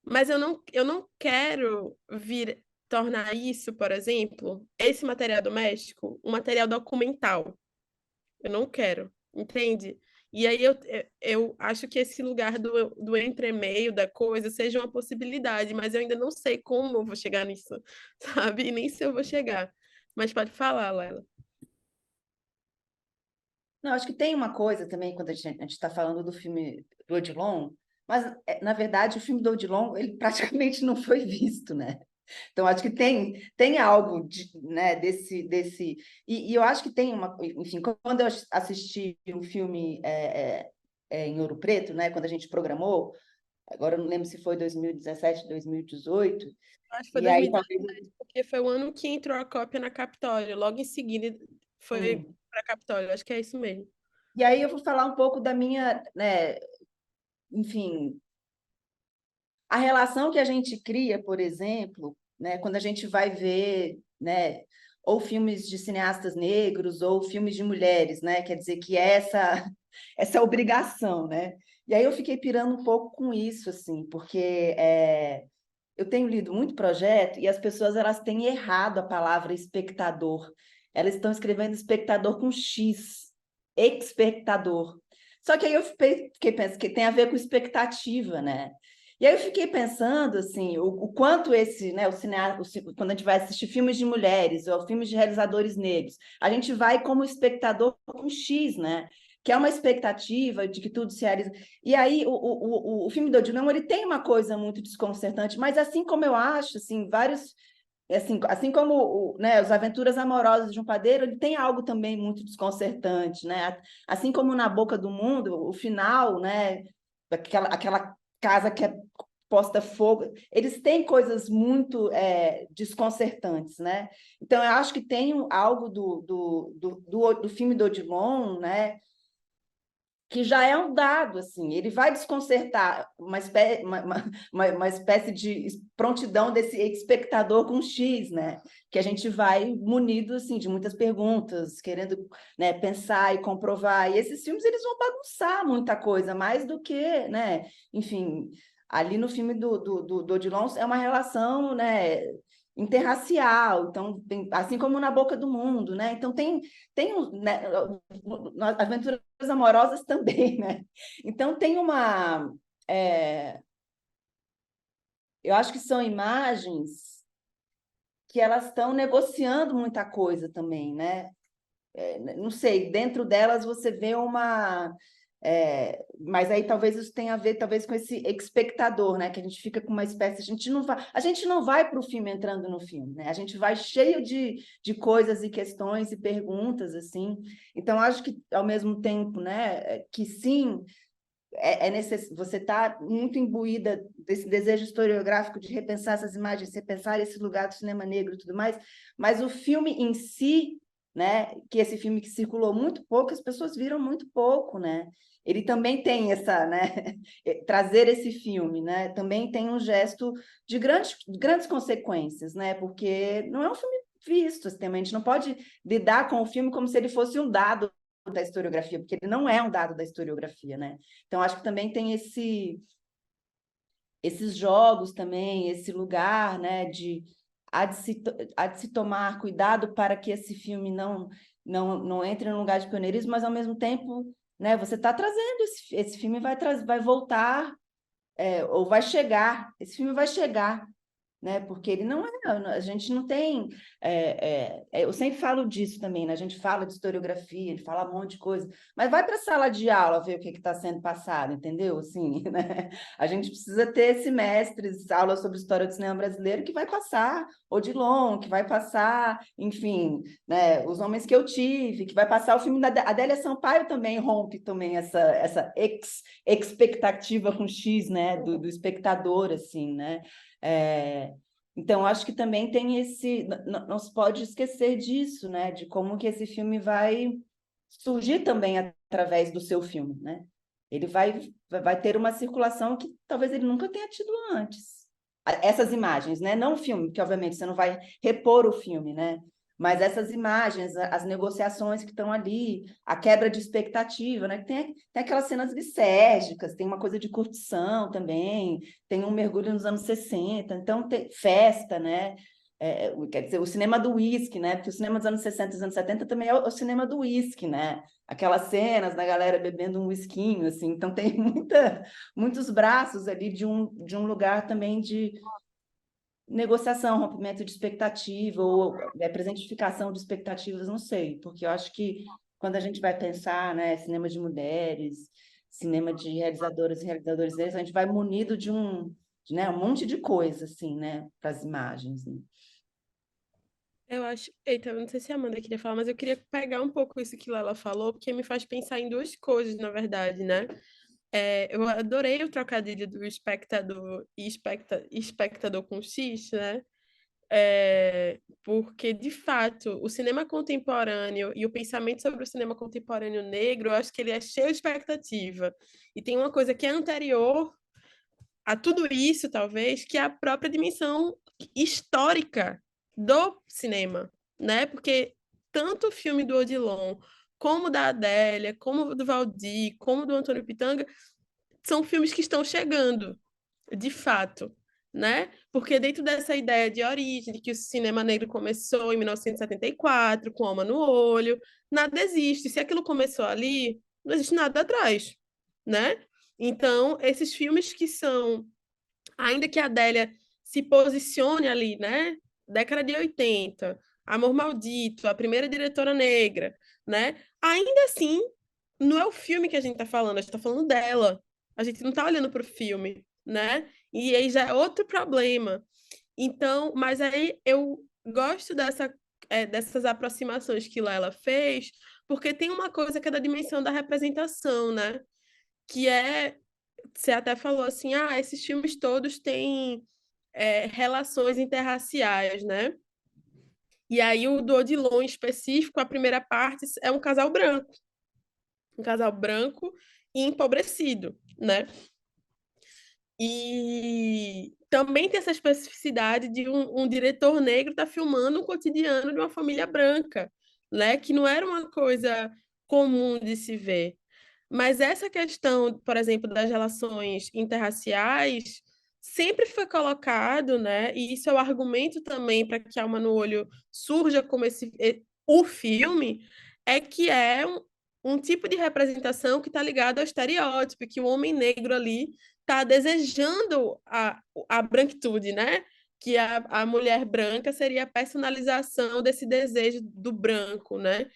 Mas eu não quero tornar isso, por exemplo, esse material doméstico, um material documental. Eu não quero, entende? E aí eu acho que esse lugar do entremeio da coisa seja uma possibilidade, mas eu ainda não sei como eu vou chegar nisso, sabe? E nem se eu vou chegar. Mas pode falar, Lela. Não, acho que tem uma coisa também, quando a gente está falando do filme do Odilon, mas, na verdade, o filme do Odilon, ele praticamente não foi visto, né? Então, acho que tem algo né, e eu acho que tem enfim, quando eu assisti o filme em Ouro Preto, né, quando a gente programou, agora eu não lembro se foi 2017, 2018, Acho que foi e aí talvez... 2017, porque foi o ano que entrou a cópia na Capitólio. Logo em seguida foi para a Capitólio. Acho que é isso mesmo. E aí eu vou falar um pouco da minha, né, enfim, a relação que a gente cria, por exemplo, né, quando a gente vai ver, né, ou filmes de cineastas negros ou filmes de mulheres, né, quer dizer que é essa obrigação, né? E aí eu fiquei pirando um pouco com isso, assim, porque eu tenho lido muito projeto e as pessoas elas têm errado a palavra espectador. Elas estão escrevendo espectador com X, espectador. Só que aí eu fiquei pensando que tem a ver com expectativa, né? E aí eu fiquei pensando assim, o quanto né, quando a gente vai assistir filmes de mulheres ou filmes de realizadores negros, a gente vai como espectador com X, né? Que é uma expectativa de que tudo se realiza. E aí o filme do Odilon, ele tem uma coisa muito desconcertante, mas assim como eu acho, assim, vários... Assim como né, as aventuras amorosas de um padeiro, ele tem algo também muito desconcertante, né? Assim como Na Boca do Mundo, o final, né, aquela casa que é posta fogo, eles têm coisas muito desconcertantes, né? Então, eu acho que tem algo do filme do Odilon, né, que já é um dado, assim, ele vai desconcertar uma espécie de prontidão desse espectador com X, né? Que a gente vai munido, assim, de muitas perguntas, querendo, né, pensar e comprovar. E esses filmes, eles vão bagunçar muita coisa, mais do que, né? Enfim, ali no filme do Odilon é uma relação, né, interracial, então, assim como Na Boca do Mundo, né? Então, né, aventuras amorosas também, né? Então, tem uma... eu acho que são imagens que elas estão negociando muita coisa também, né? Não sei, dentro delas você vê uma... mas aí talvez isso tenha a ver talvez com esse espectador, né? Que a gente fica com uma espécie, a gente não vai para o filme entrando no filme, né? A gente vai cheio de coisas e questões e perguntas assim. Então acho que ao mesmo tempo, né, que sim, você está muito imbuída desse desejo historiográfico de repensar essas imagens, repensar esse lugar do cinema negro e tudo mais, mas o filme em si, né, que esse filme que circulou muito pouco, as pessoas viram muito pouco, né? Ele também tem essa, né, trazer esse filme, né, também tem um gesto de grandes consequências, né, porque não é um filme visto, assim, a gente não pode lidar com o filme como se ele fosse um dado da historiografia, porque ele não é um dado da historiografia, né? Então, acho que também tem esses jogos também, esse lugar, né, há de se tomar cuidado para que esse filme não entre no lugar de pioneirismo, mas, ao mesmo tempo, né, você está trazendo esse filme vai voltar, ou vai chegar, esse filme vai chegar, né? Porque ele não é, a gente não tem. Eu sempre falo disso também, né? A gente fala de historiografia, ele fala um monte de coisa, mas vai para a sala de aula ver o que está sendo passado, entendeu? Assim, né? A gente precisa ter esse mestre, aula sobre história do cinema brasileiro, que vai passar Odilon, que vai passar, enfim, né? Os Homens que Eu Tive, que vai passar o filme da Adélia Sampaio também rompe também essa expectativa com X, né? Do espectador, assim, né? Então, acho que também tem não se pode esquecer disso, né? De como que esse filme vai surgir também através do seu filme, né? Ele vai ter uma circulação que talvez ele nunca tenha tido antes. Essas imagens, né? Não o filme, porque obviamente você não vai repor o filme, né? Mas essas imagens, as negociações que estão ali, a quebra de expectativa, né? Tem aquelas cenas lisérgicas, tem uma coisa de curtição também, tem um mergulho nos anos 60, então tem festa, né? Quer dizer, o cinema do uísque, né? Porque o cinema dos anos 60 e dos anos 70 também é o cinema do uísque, né? Aquelas cenas da galera bebendo um whiskinho, assim, então tem muitos braços ali de um lugar também de negociação, rompimento de expectativa ou presentificação de expectativas, não sei, porque eu acho que quando a gente vai pensar, né, cinema de mulheres, cinema de realizadoras e realizadores deles, a gente vai munido de né, um monte de coisa, assim, né, para as imagens, né? Eu acho. Eita, eu não sei se a Amanda queria falar, mas eu queria pegar um pouco isso que Lela falou, porque me faz pensar em duas coisas, na verdade, né? Eu adorei o trocadilho do espectador e espectador com X, né? Porque, de fato, o cinema contemporâneo e o pensamento sobre o cinema contemporâneo negro, eu acho que ele é cheio de expectativa. E tem uma coisa que é anterior a tudo isso, talvez, que é a própria dimensão histórica do cinema, né? Porque tanto o filme do Odilon, como da Adélia, como do Valdir, como do Antônio Pitanga, são filmes que estão chegando, de fato, né? Porque dentro dessa ideia de origem, de que o cinema negro começou em 1974, com Alma no Olho, nada existe. Se aquilo começou ali, não existe nada atrás, né? Então, esses filmes que são, ainda que a Adélia se posicione ali, né? Década de 80, Amor Maldito, a primeira diretora negra, né? Ainda assim, não é o filme que a gente está falando, a gente está falando dela. A gente não está olhando para o filme, né? E aí já é outro problema. Então, mas aí eu gosto dessas aproximações que Lela fez, porque tem uma coisa que é da dimensão da representação, né? Que é, você até falou assim, esses filmes todos têm relações interraciais, né? E aí o do Odilon em específico, a primeira parte é um casal branco e empobrecido, né? E também tem essa especificidade de um diretor negro estar filmando o cotidiano de uma família branca, né? Que não era uma coisa comum de se ver. Mas essa questão, por exemplo, das relações interraciais sempre foi colocado, né? E isso é o argumento também para que Alma no Olho surja como o filme, é que é um tipo de representação que está ligado ao estereótipo, que o homem negro ali está desejando a branquitude, né? Que a mulher branca seria a personalização desse desejo do branco, né?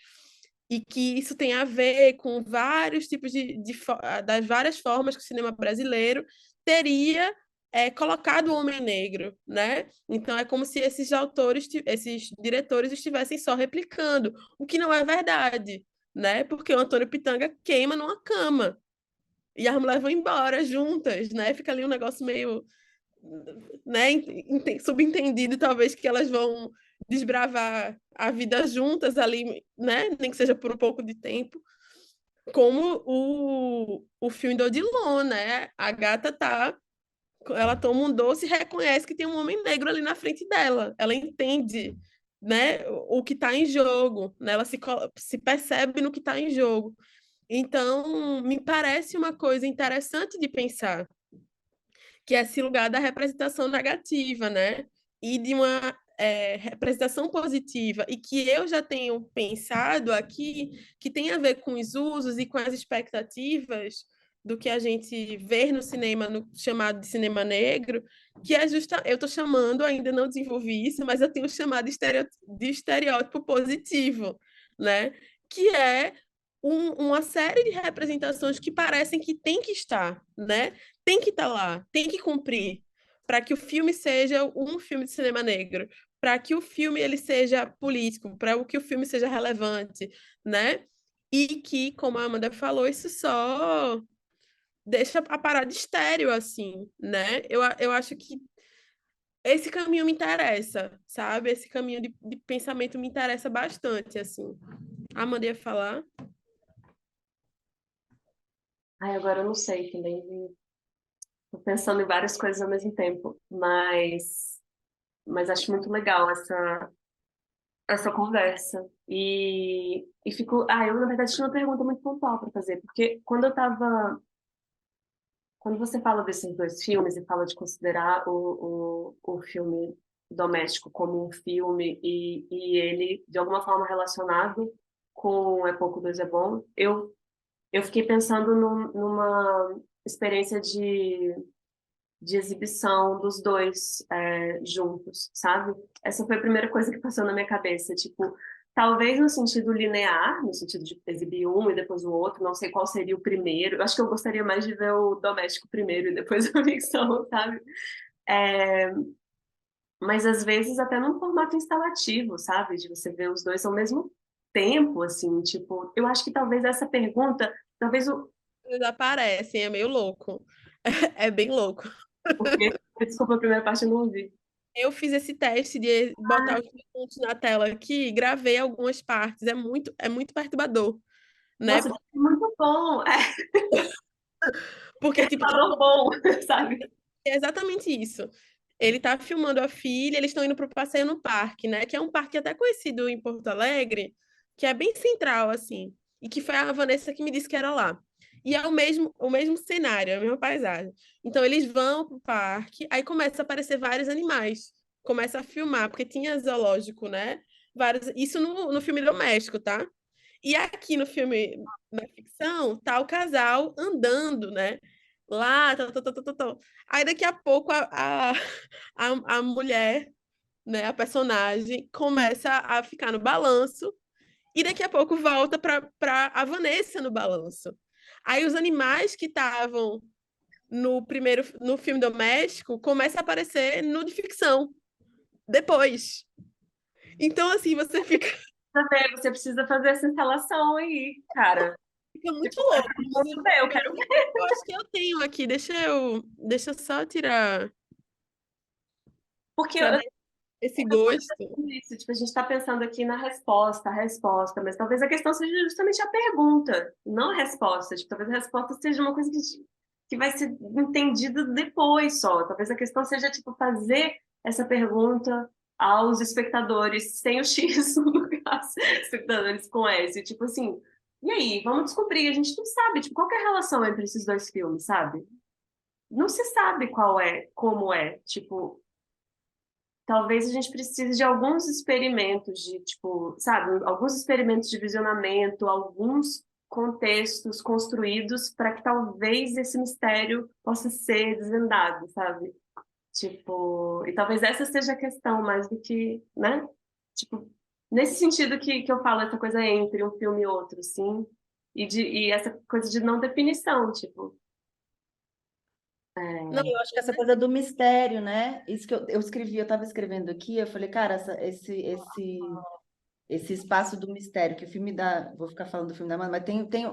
E que isso tem a ver com vários tipos das várias formas que o cinema brasileiro teria colocado o homem negro, né? Então é como se esses autores, esses diretores estivessem só replicando, o que não é verdade, né? Porque o Antônio Pitanga queima numa cama e as mulheres vão embora juntas, né? Fica ali um negócio meio, né, subentendido, talvez que elas vão desbravar a vida juntas ali, né? Nem que seja por um pouco de tempo. Como o filme do Odilon, né? A gata ela toma um doce e reconhece que tem um homem negro ali na frente dela. Ela entende, né, o que está em jogo, né? Ela se percebe no que está em jogo. Então, me parece uma coisa interessante de pensar, que é esse lugar da representação negativa, né? E de uma representação positiva, e que eu já tenho pensado aqui, que tem a ver com os usos e com as expectativas do que a gente vê no cinema, no chamado de cinema negro, que é eu estou chamando, ainda não desenvolvi isso, mas eu tenho chamado de estereótipo positivo, né? Que é uma série de representações que parecem que tem que estar, né? Tem que estar lá, tem que cumprir, para que o filme seja um filme de cinema negro, para que o filme ele seja político, para que o filme seja relevante, né? E que, como a Amanda falou, isso só deixa a parada estéril, assim, né? Eu acho que esse caminho me interessa, sabe? Esse caminho de pensamento me interessa bastante, assim. A Amanda ia falar? Ai, agora eu não sei também. Tô pensando em várias coisas ao mesmo tempo, mas acho muito legal essa conversa. E fico. Ah, eu, na verdade, tinha uma pergunta muito pontual para fazer, porque quando você fala desses dois filmes e fala de considerar o filme doméstico como um filme e ele, de alguma forma, relacionado com É Pouco, Deus é Bom, eu fiquei pensando numa experiência de exibição dos dois juntos, sabe? Essa foi a primeira coisa que passou na minha cabeça, tipo, talvez no sentido linear, no sentido de exibir um e depois o outro, não sei qual seria o primeiro. Eu acho que eu gostaria mais de ver o doméstico primeiro e depois a ficção, sabe? É, mas às vezes até num formato instalativo, sabe? De você ver os dois ao mesmo tempo, assim, tipo, eu acho que talvez essa pergunta, talvez Eles aparecem, é meio louco. É bem louco. porque, desculpa, a primeira parte eu não ouvi. Eu fiz esse teste de botar os pontos na tela aqui, gravei algumas partes. É muito perturbador, né? Nossa, muito bom. Porque, tipo, Falou bom, sabe? é exatamente isso. Ele tá filmando a filha, eles estão indo pro passeio no parque, né? Que é um parque até conhecido em Porto Alegre, que é bem central, assim. E que foi a Vanessa que me disse que era lá. E é o mesmo cenário, a mesma paisagem. Então eles vão pro parque, aí começa a aparecer vários animais. Começa a filmar, porque tinha zoológico, né? Isso no filme doméstico, tá? E aqui no filme, na ficção, tá o casal andando, né? Lá, tal, tal, tal, tal, tal. Aí daqui a pouco a mulher, né, a personagem, começa a ficar no balanço e daqui a pouco volta para a Vanessa no balanço. Aí os animais que estavam no filme doméstico começam a aparecer no de ficção depois. Então assim, você fica, Você precisa fazer essa instalação aí, cara. fica muito Tipo, louco. eu quero ver. Eu acho que eu tenho aqui, deixa eu só tirar Porque para dar esse gosto. isso, tipo, a gente está pensando aqui na a resposta, mas talvez a questão seja justamente a pergunta, não a resposta. Tipo, talvez a resposta seja uma coisa que vai ser entendida depois só. Talvez a questão seja, tipo, fazer essa pergunta aos espectadores, sem o X, no caso, espectadores com S. Tipo assim, e aí, vamos descobrir. A gente não sabe, tipo, qual que é a relação entre esses dois filmes, sabe? Não se sabe qual é, como é. Tipo, talvez a gente precise de alguns experimentos de, tipo, sabe, alguns experimentos de visionamento, alguns contextos construídos para que talvez esse mistério possa ser desvendado, sabe? Tipo, e talvez essa seja a questão mais do que, né? Tipo, nesse sentido que eu falo essa coisa entre um filme e outro, sim, e essa coisa de não definição, tipo, Não, eu acho que essa coisa do mistério, né? Isso que eu escrevi, eu estava escrevendo aqui, eu falei, cara, esse espaço do mistério, que o filme dá, vou ficar falando do filme da Amanda, mas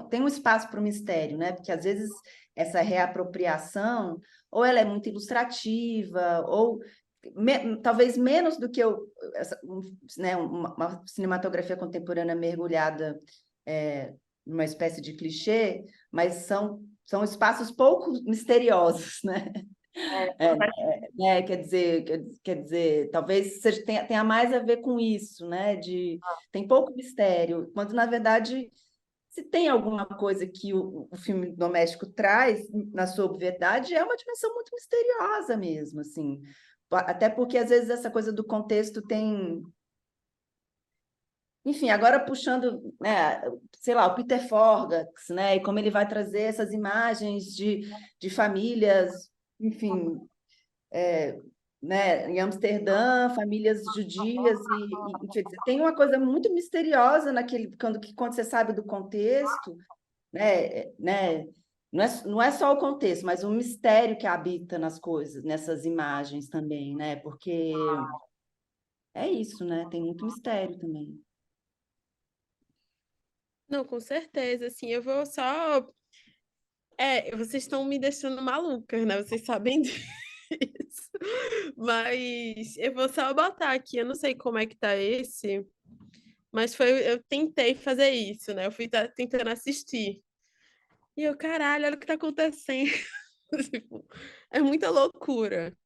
tem um espaço para o mistério, né? Porque às vezes essa reapropriação, ou ela é muito ilustrativa, ou talvez menos do que né, uma cinematografia contemporânea mergulhada numa espécie de clichê, mas são espaços pouco misteriosos, né? Quer dizer, talvez tenha mais a ver com isso, né? Tem pouco mistério, quando na verdade se tem alguma coisa que o filme doméstico traz na sua obviedade, é uma dimensão muito misteriosa mesmo, assim. Até porque às vezes essa coisa do contexto enfim, agora puxando, né, sei lá, o Peter Forgax, né, e como ele vai trazer essas imagens de famílias, enfim, né, em Amsterdã, famílias judias, enfim, tem uma coisa muito misteriosa naquele, quando você sabe do contexto, né, não é só o contexto, mas o mistério que habita nas coisas, nessas imagens também, né, porque é isso, né, tem muito mistério também. Não, com certeza, assim, eu vou só... vocês estão me deixando malucas, né? Vocês sabem disso. Mas eu vou só botar aqui, eu não sei como é que tá esse, mas eu tentei fazer isso, né? Eu fui tentando assistir. E eu, caralho, olha o que tá acontecendo. Tipo, é muita loucura.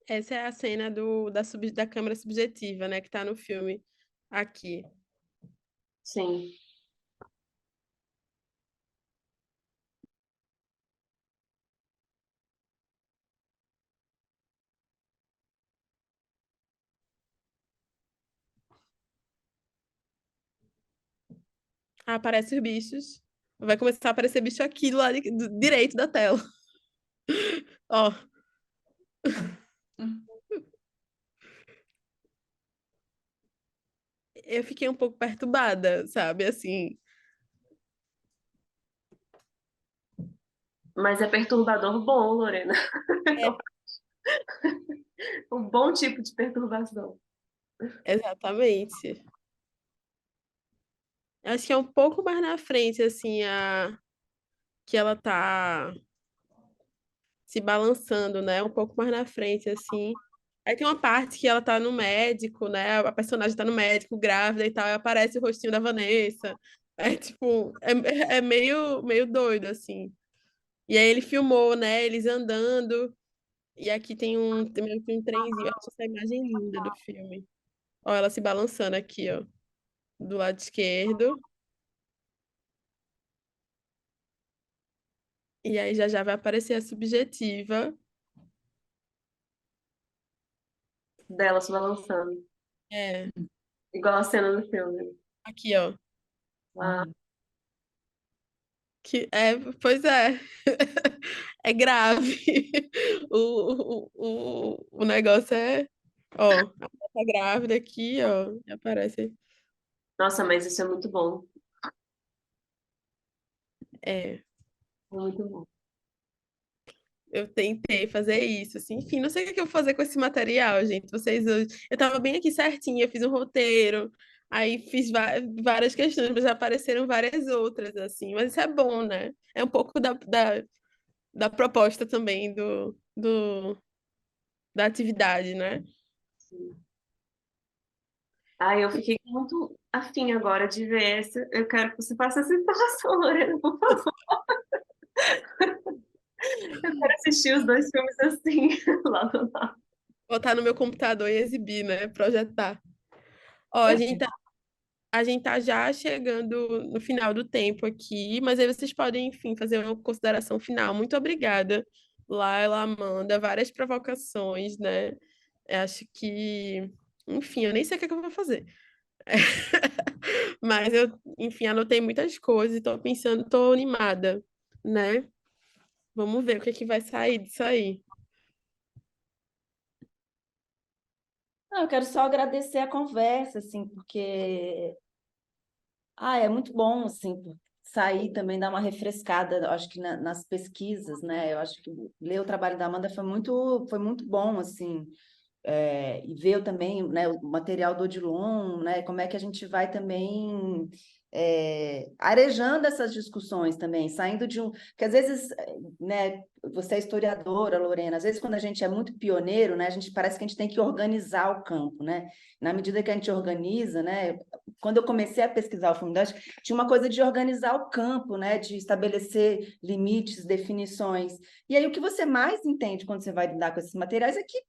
Essa é a cena da câmera subjetiva, né? Que tá no filme aqui. Sim. Ah, aparece os bichos. Vai começar a aparecer bicho aqui do lado direito da tela. Ó, eu fiquei um pouco perturbada, sabe? Assim, Mas é perturbador bom, Lorena. Um bom tipo de perturbação. exatamente. Acho que é um pouco mais na frente, assim, que ela tá se balançando, né? Um pouco mais na frente, assim. Aí tem uma parte que ela tá no médico, né? A personagem tá no médico, grávida e tal, e aparece o rostinho da Vanessa. É tipo, é meio doido, assim. E aí ele filmou, né? Eles andando. E aqui tem meio que um trenzinho. Eu acho essa imagem linda do filme. Ó, ela se balançando aqui, ó, do lado esquerdo. E aí já vai aparecer a subjetiva. Dela se balançando. É, Igual a cena do filme. aqui, ó. Lá. Pois é. É grave. O negócio é, ó, ela tá grávida aqui, ó, e aparece. Nossa, mas isso é muito bom. É, Muito bom. eu tentei fazer isso, assim, enfim, não sei o que eu vou fazer com esse material, gente. Vocês hoje. Eu tava bem aqui certinha, eu fiz um roteiro, aí fiz várias questões, mas já apareceram várias outras, assim, mas isso é bom, né? É um pouco da proposta também da atividade, né? Sim. Ai, eu fiquei muito afim agora de ver essa. Eu quero que você faça essa instalação, Lorena, por favor. Eu quero assistir os dois filmes assim, lá do lado. Botar no meu computador e exibir, né? Projetar. Ó, a gente tá já chegando no final do tempo aqui, mas aí vocês podem, enfim, fazer uma consideração final. Muito obrigada, Laila, Amanda, várias provocações, né? Eu acho que, enfim, eu nem sei o que é que eu vou fazer. Mas eu, enfim, anotei muitas coisas e tô pensando, tô animada, né? Vamos ver o que é que vai sair disso aí. Não, eu quero só agradecer a conversa, assim, porque é muito bom, assim, sair também, dar uma refrescada, eu acho que nas pesquisas, né? Eu acho que ler o trabalho da Amanda foi muito bom, assim, e ver também, né, o material do Odilon, né? Como é que a gente vai também arejando essas discussões também, saindo de um... Porque às vezes, né, você é historiadora, Lorena, às vezes quando a gente é muito pioneiro, né, a gente parece que a gente tem que organizar o campo, né? Na medida que a gente organiza, né? Quando eu comecei a pesquisar o Fluminense, tinha uma coisa de organizar o campo, né? De estabelecer limites, definições. E aí o que você mais entende quando você vai lidar com esses materiais é que,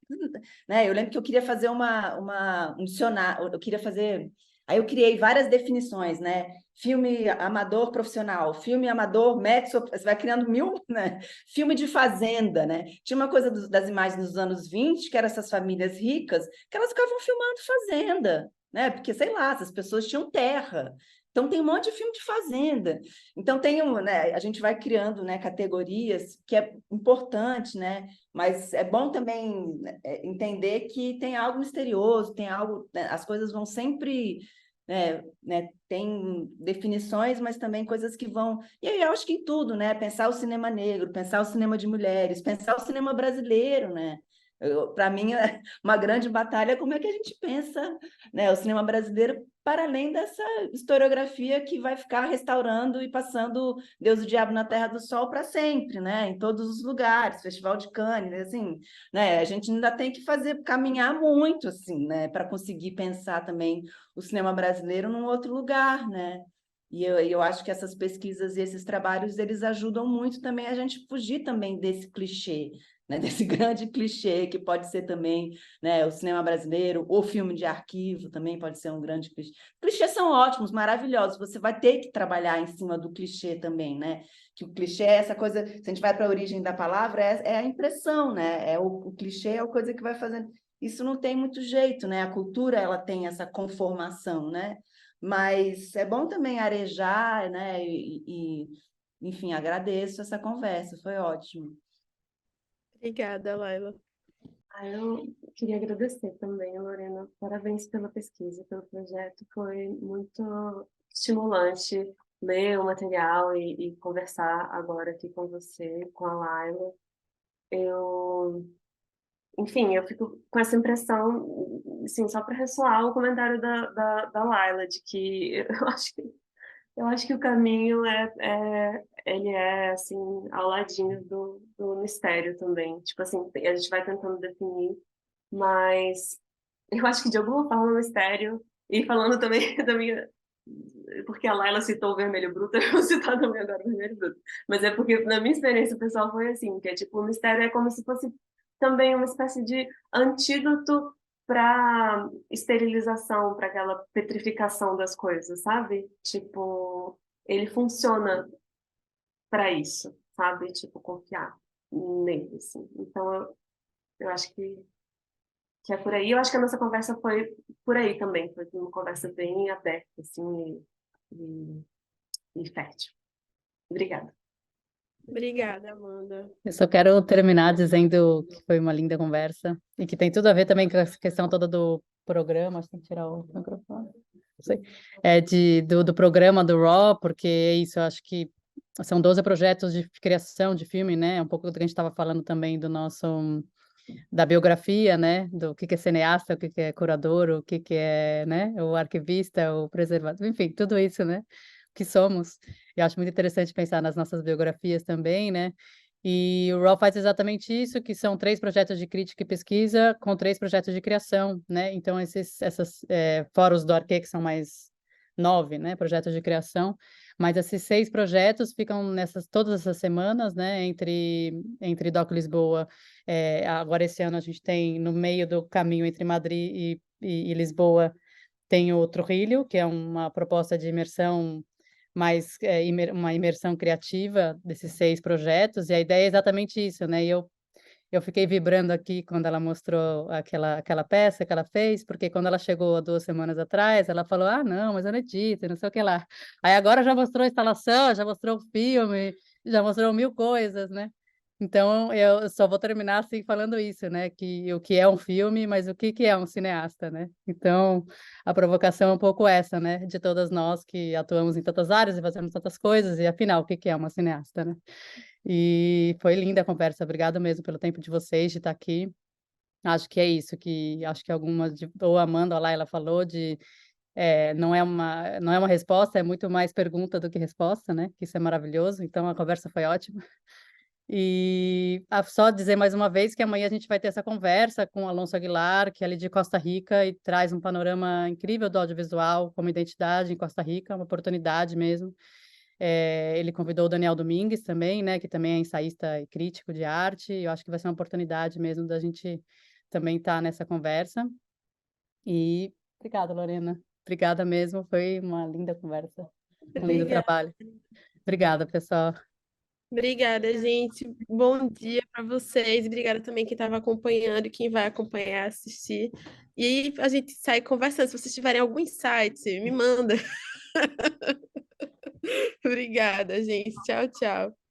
né? Eu lembro que eu queria fazer um dicionário, eu queria fazer... Aí eu criei várias definições, né? Filme amador profissional, filme amador mezzo, você vai criando mil, né? Filme de fazenda, né? Tinha uma coisa das imagens dos anos 20, que eram essas famílias ricas, que elas ficavam filmando fazenda, né? Porque, sei lá, essas pessoas tinham terra. Então tem um monte de filme de fazenda. Então né, a gente vai criando, né, categorias, que é importante, né? Mas é bom também entender que tem algo misterioso, tem algo, né, as coisas vão sempre, né, tem definições, mas também coisas que vão... E aí eu acho que em tudo, né? Pensar o cinema negro, pensar o cinema de mulheres, pensar o cinema brasileiro, né? Para mim, é uma grande batalha como é que a gente pensa, né, o cinema brasileiro para além dessa historiografia que vai ficar restaurando e passando Deus e o Diabo na Terra do Sol para sempre, né? Em todos os lugares, Festival de Cannes, assim, né? A gente ainda tem que caminhar muito, assim, né? Para conseguir pensar também o cinema brasileiro num outro lugar, né? E eu acho que essas pesquisas e esses trabalhos, eles ajudam muito também a gente fugir também desse clichê, né, desse grande clichê que pode ser também, né, o cinema brasileiro, ou filme de arquivo também pode ser um grande clichê. Clichês são ótimos, maravilhosos, você vai ter que trabalhar em cima do clichê também, né? Que o clichê é essa coisa, se a gente vai para a origem da palavra, é a impressão, né? O clichê é a coisa que vai fazendo. Isso não tem muito jeito, né? A cultura, ela tem essa conformação, né? Mas é bom também arejar, né? Enfim, agradeço essa conversa, foi ótimo. Obrigada, Laila. Eu queria agradecer também, Lorena. Parabéns pela pesquisa, pelo projeto. Foi muito estimulante ler o material e conversar agora aqui com você, com a Laila. Enfim, eu fico com essa impressão, assim, só para ressoar o comentário da Laila, de que eu acho que o caminho ele é assim ao ladinho do mistério também. Tipo assim, a gente vai tentando definir, mas eu acho que de alguma forma o mistério, e falando também da minha, porque a Laila citou o Vermelho Bruto, eu vou citar também agora o Vermelho Bruto. Mas é porque na minha experiência pessoal foi assim, que é tipo, o mistério é como se fosse também uma espécie de antídoto para esterilização, para aquela petrificação das coisas, sabe? Tipo, ele funciona para isso, sabe? Tipo, confiar nele, assim. Então, eu acho que é por aí. Eu acho que a nossa conversa foi por aí também. Foi uma conversa bem aberta, assim, e fértil. Obrigada. Obrigada, Amanda. Eu só quero terminar dizendo que foi uma linda conversa e que tem tudo a ver também com essa questão toda do programa. Acho que tem que tirar o microfone. Não sei. Do programa do Raw, porque é isso, eu acho que são 12 projetos de criação de filme, né? Um pouco do que a gente estava falando também da biografia, né? Do que é cineasta, o que é curador, o que é, né? O arquivista, o preservador, enfim, tudo isso, né? O que somos. Eu acho muito interessante pensar nas nossas biografias também, né? E o Raw faz exatamente isso, que são 3 projetos de crítica e pesquisa com 3 projetos de criação, né? Então, essas fóruns do Arquê, que são mais 9, né? Projetos de criação. Mas esses 6 projetos ficam todas essas semanas, né? Entre Doc Lisboa. Agora, esse ano, a gente tem, no meio do caminho entre Madrid e Lisboa, tem o Trujillo, que é uma proposta de imersão uma imersão criativa desses 6 projetos, e a ideia é exatamente isso, né? E eu fiquei vibrando aqui quando ela mostrou aquela peça que ela fez, porque quando ela chegou há 2 semanas atrás, ela falou, não, mas eu não edito, não sei o que lá. Aí agora já mostrou a instalação, já mostrou o filme, já mostrou 1000 coisas, né? Então, eu só vou terminar assim falando isso, né? Que o que é um filme, mas o que é um cineasta, né? Então, a provocação é um pouco essa, né? De todas nós que atuamos em tantas áreas e fazemos tantas coisas, e afinal, o que é uma cineasta, né? E foi linda a conversa, obrigada mesmo pelo tempo de vocês, de estar aqui. Acho que é isso, acho que ou a Amanda ou a Laila falou não é uma resposta, é muito mais pergunta do que resposta, né? Que isso é maravilhoso. Então a conversa foi ótima. E só dizer mais uma vez que amanhã a gente vai ter essa conversa com o Alonso Aguilar, que é ali de Costa Rica e traz um panorama incrível do audiovisual como identidade em Costa Rica, uma oportunidade mesmo. Ele convidou o Daniel Domingues também, né, que também é ensaísta e crítico de arte, e eu acho que vai ser uma oportunidade mesmo da gente também estar nessa conversa. E obrigada, Lorena. Obrigada mesmo, foi uma linda conversa, um lindo Obrigada. trabalho. Obrigada, pessoal. Obrigada, gente. Bom dia para vocês. Obrigada também quem estava acompanhando e quem vai acompanhar, assistir. E a gente sai conversando. Se vocês tiverem algum insight, me manda. Obrigada, gente. Tchau, tchau.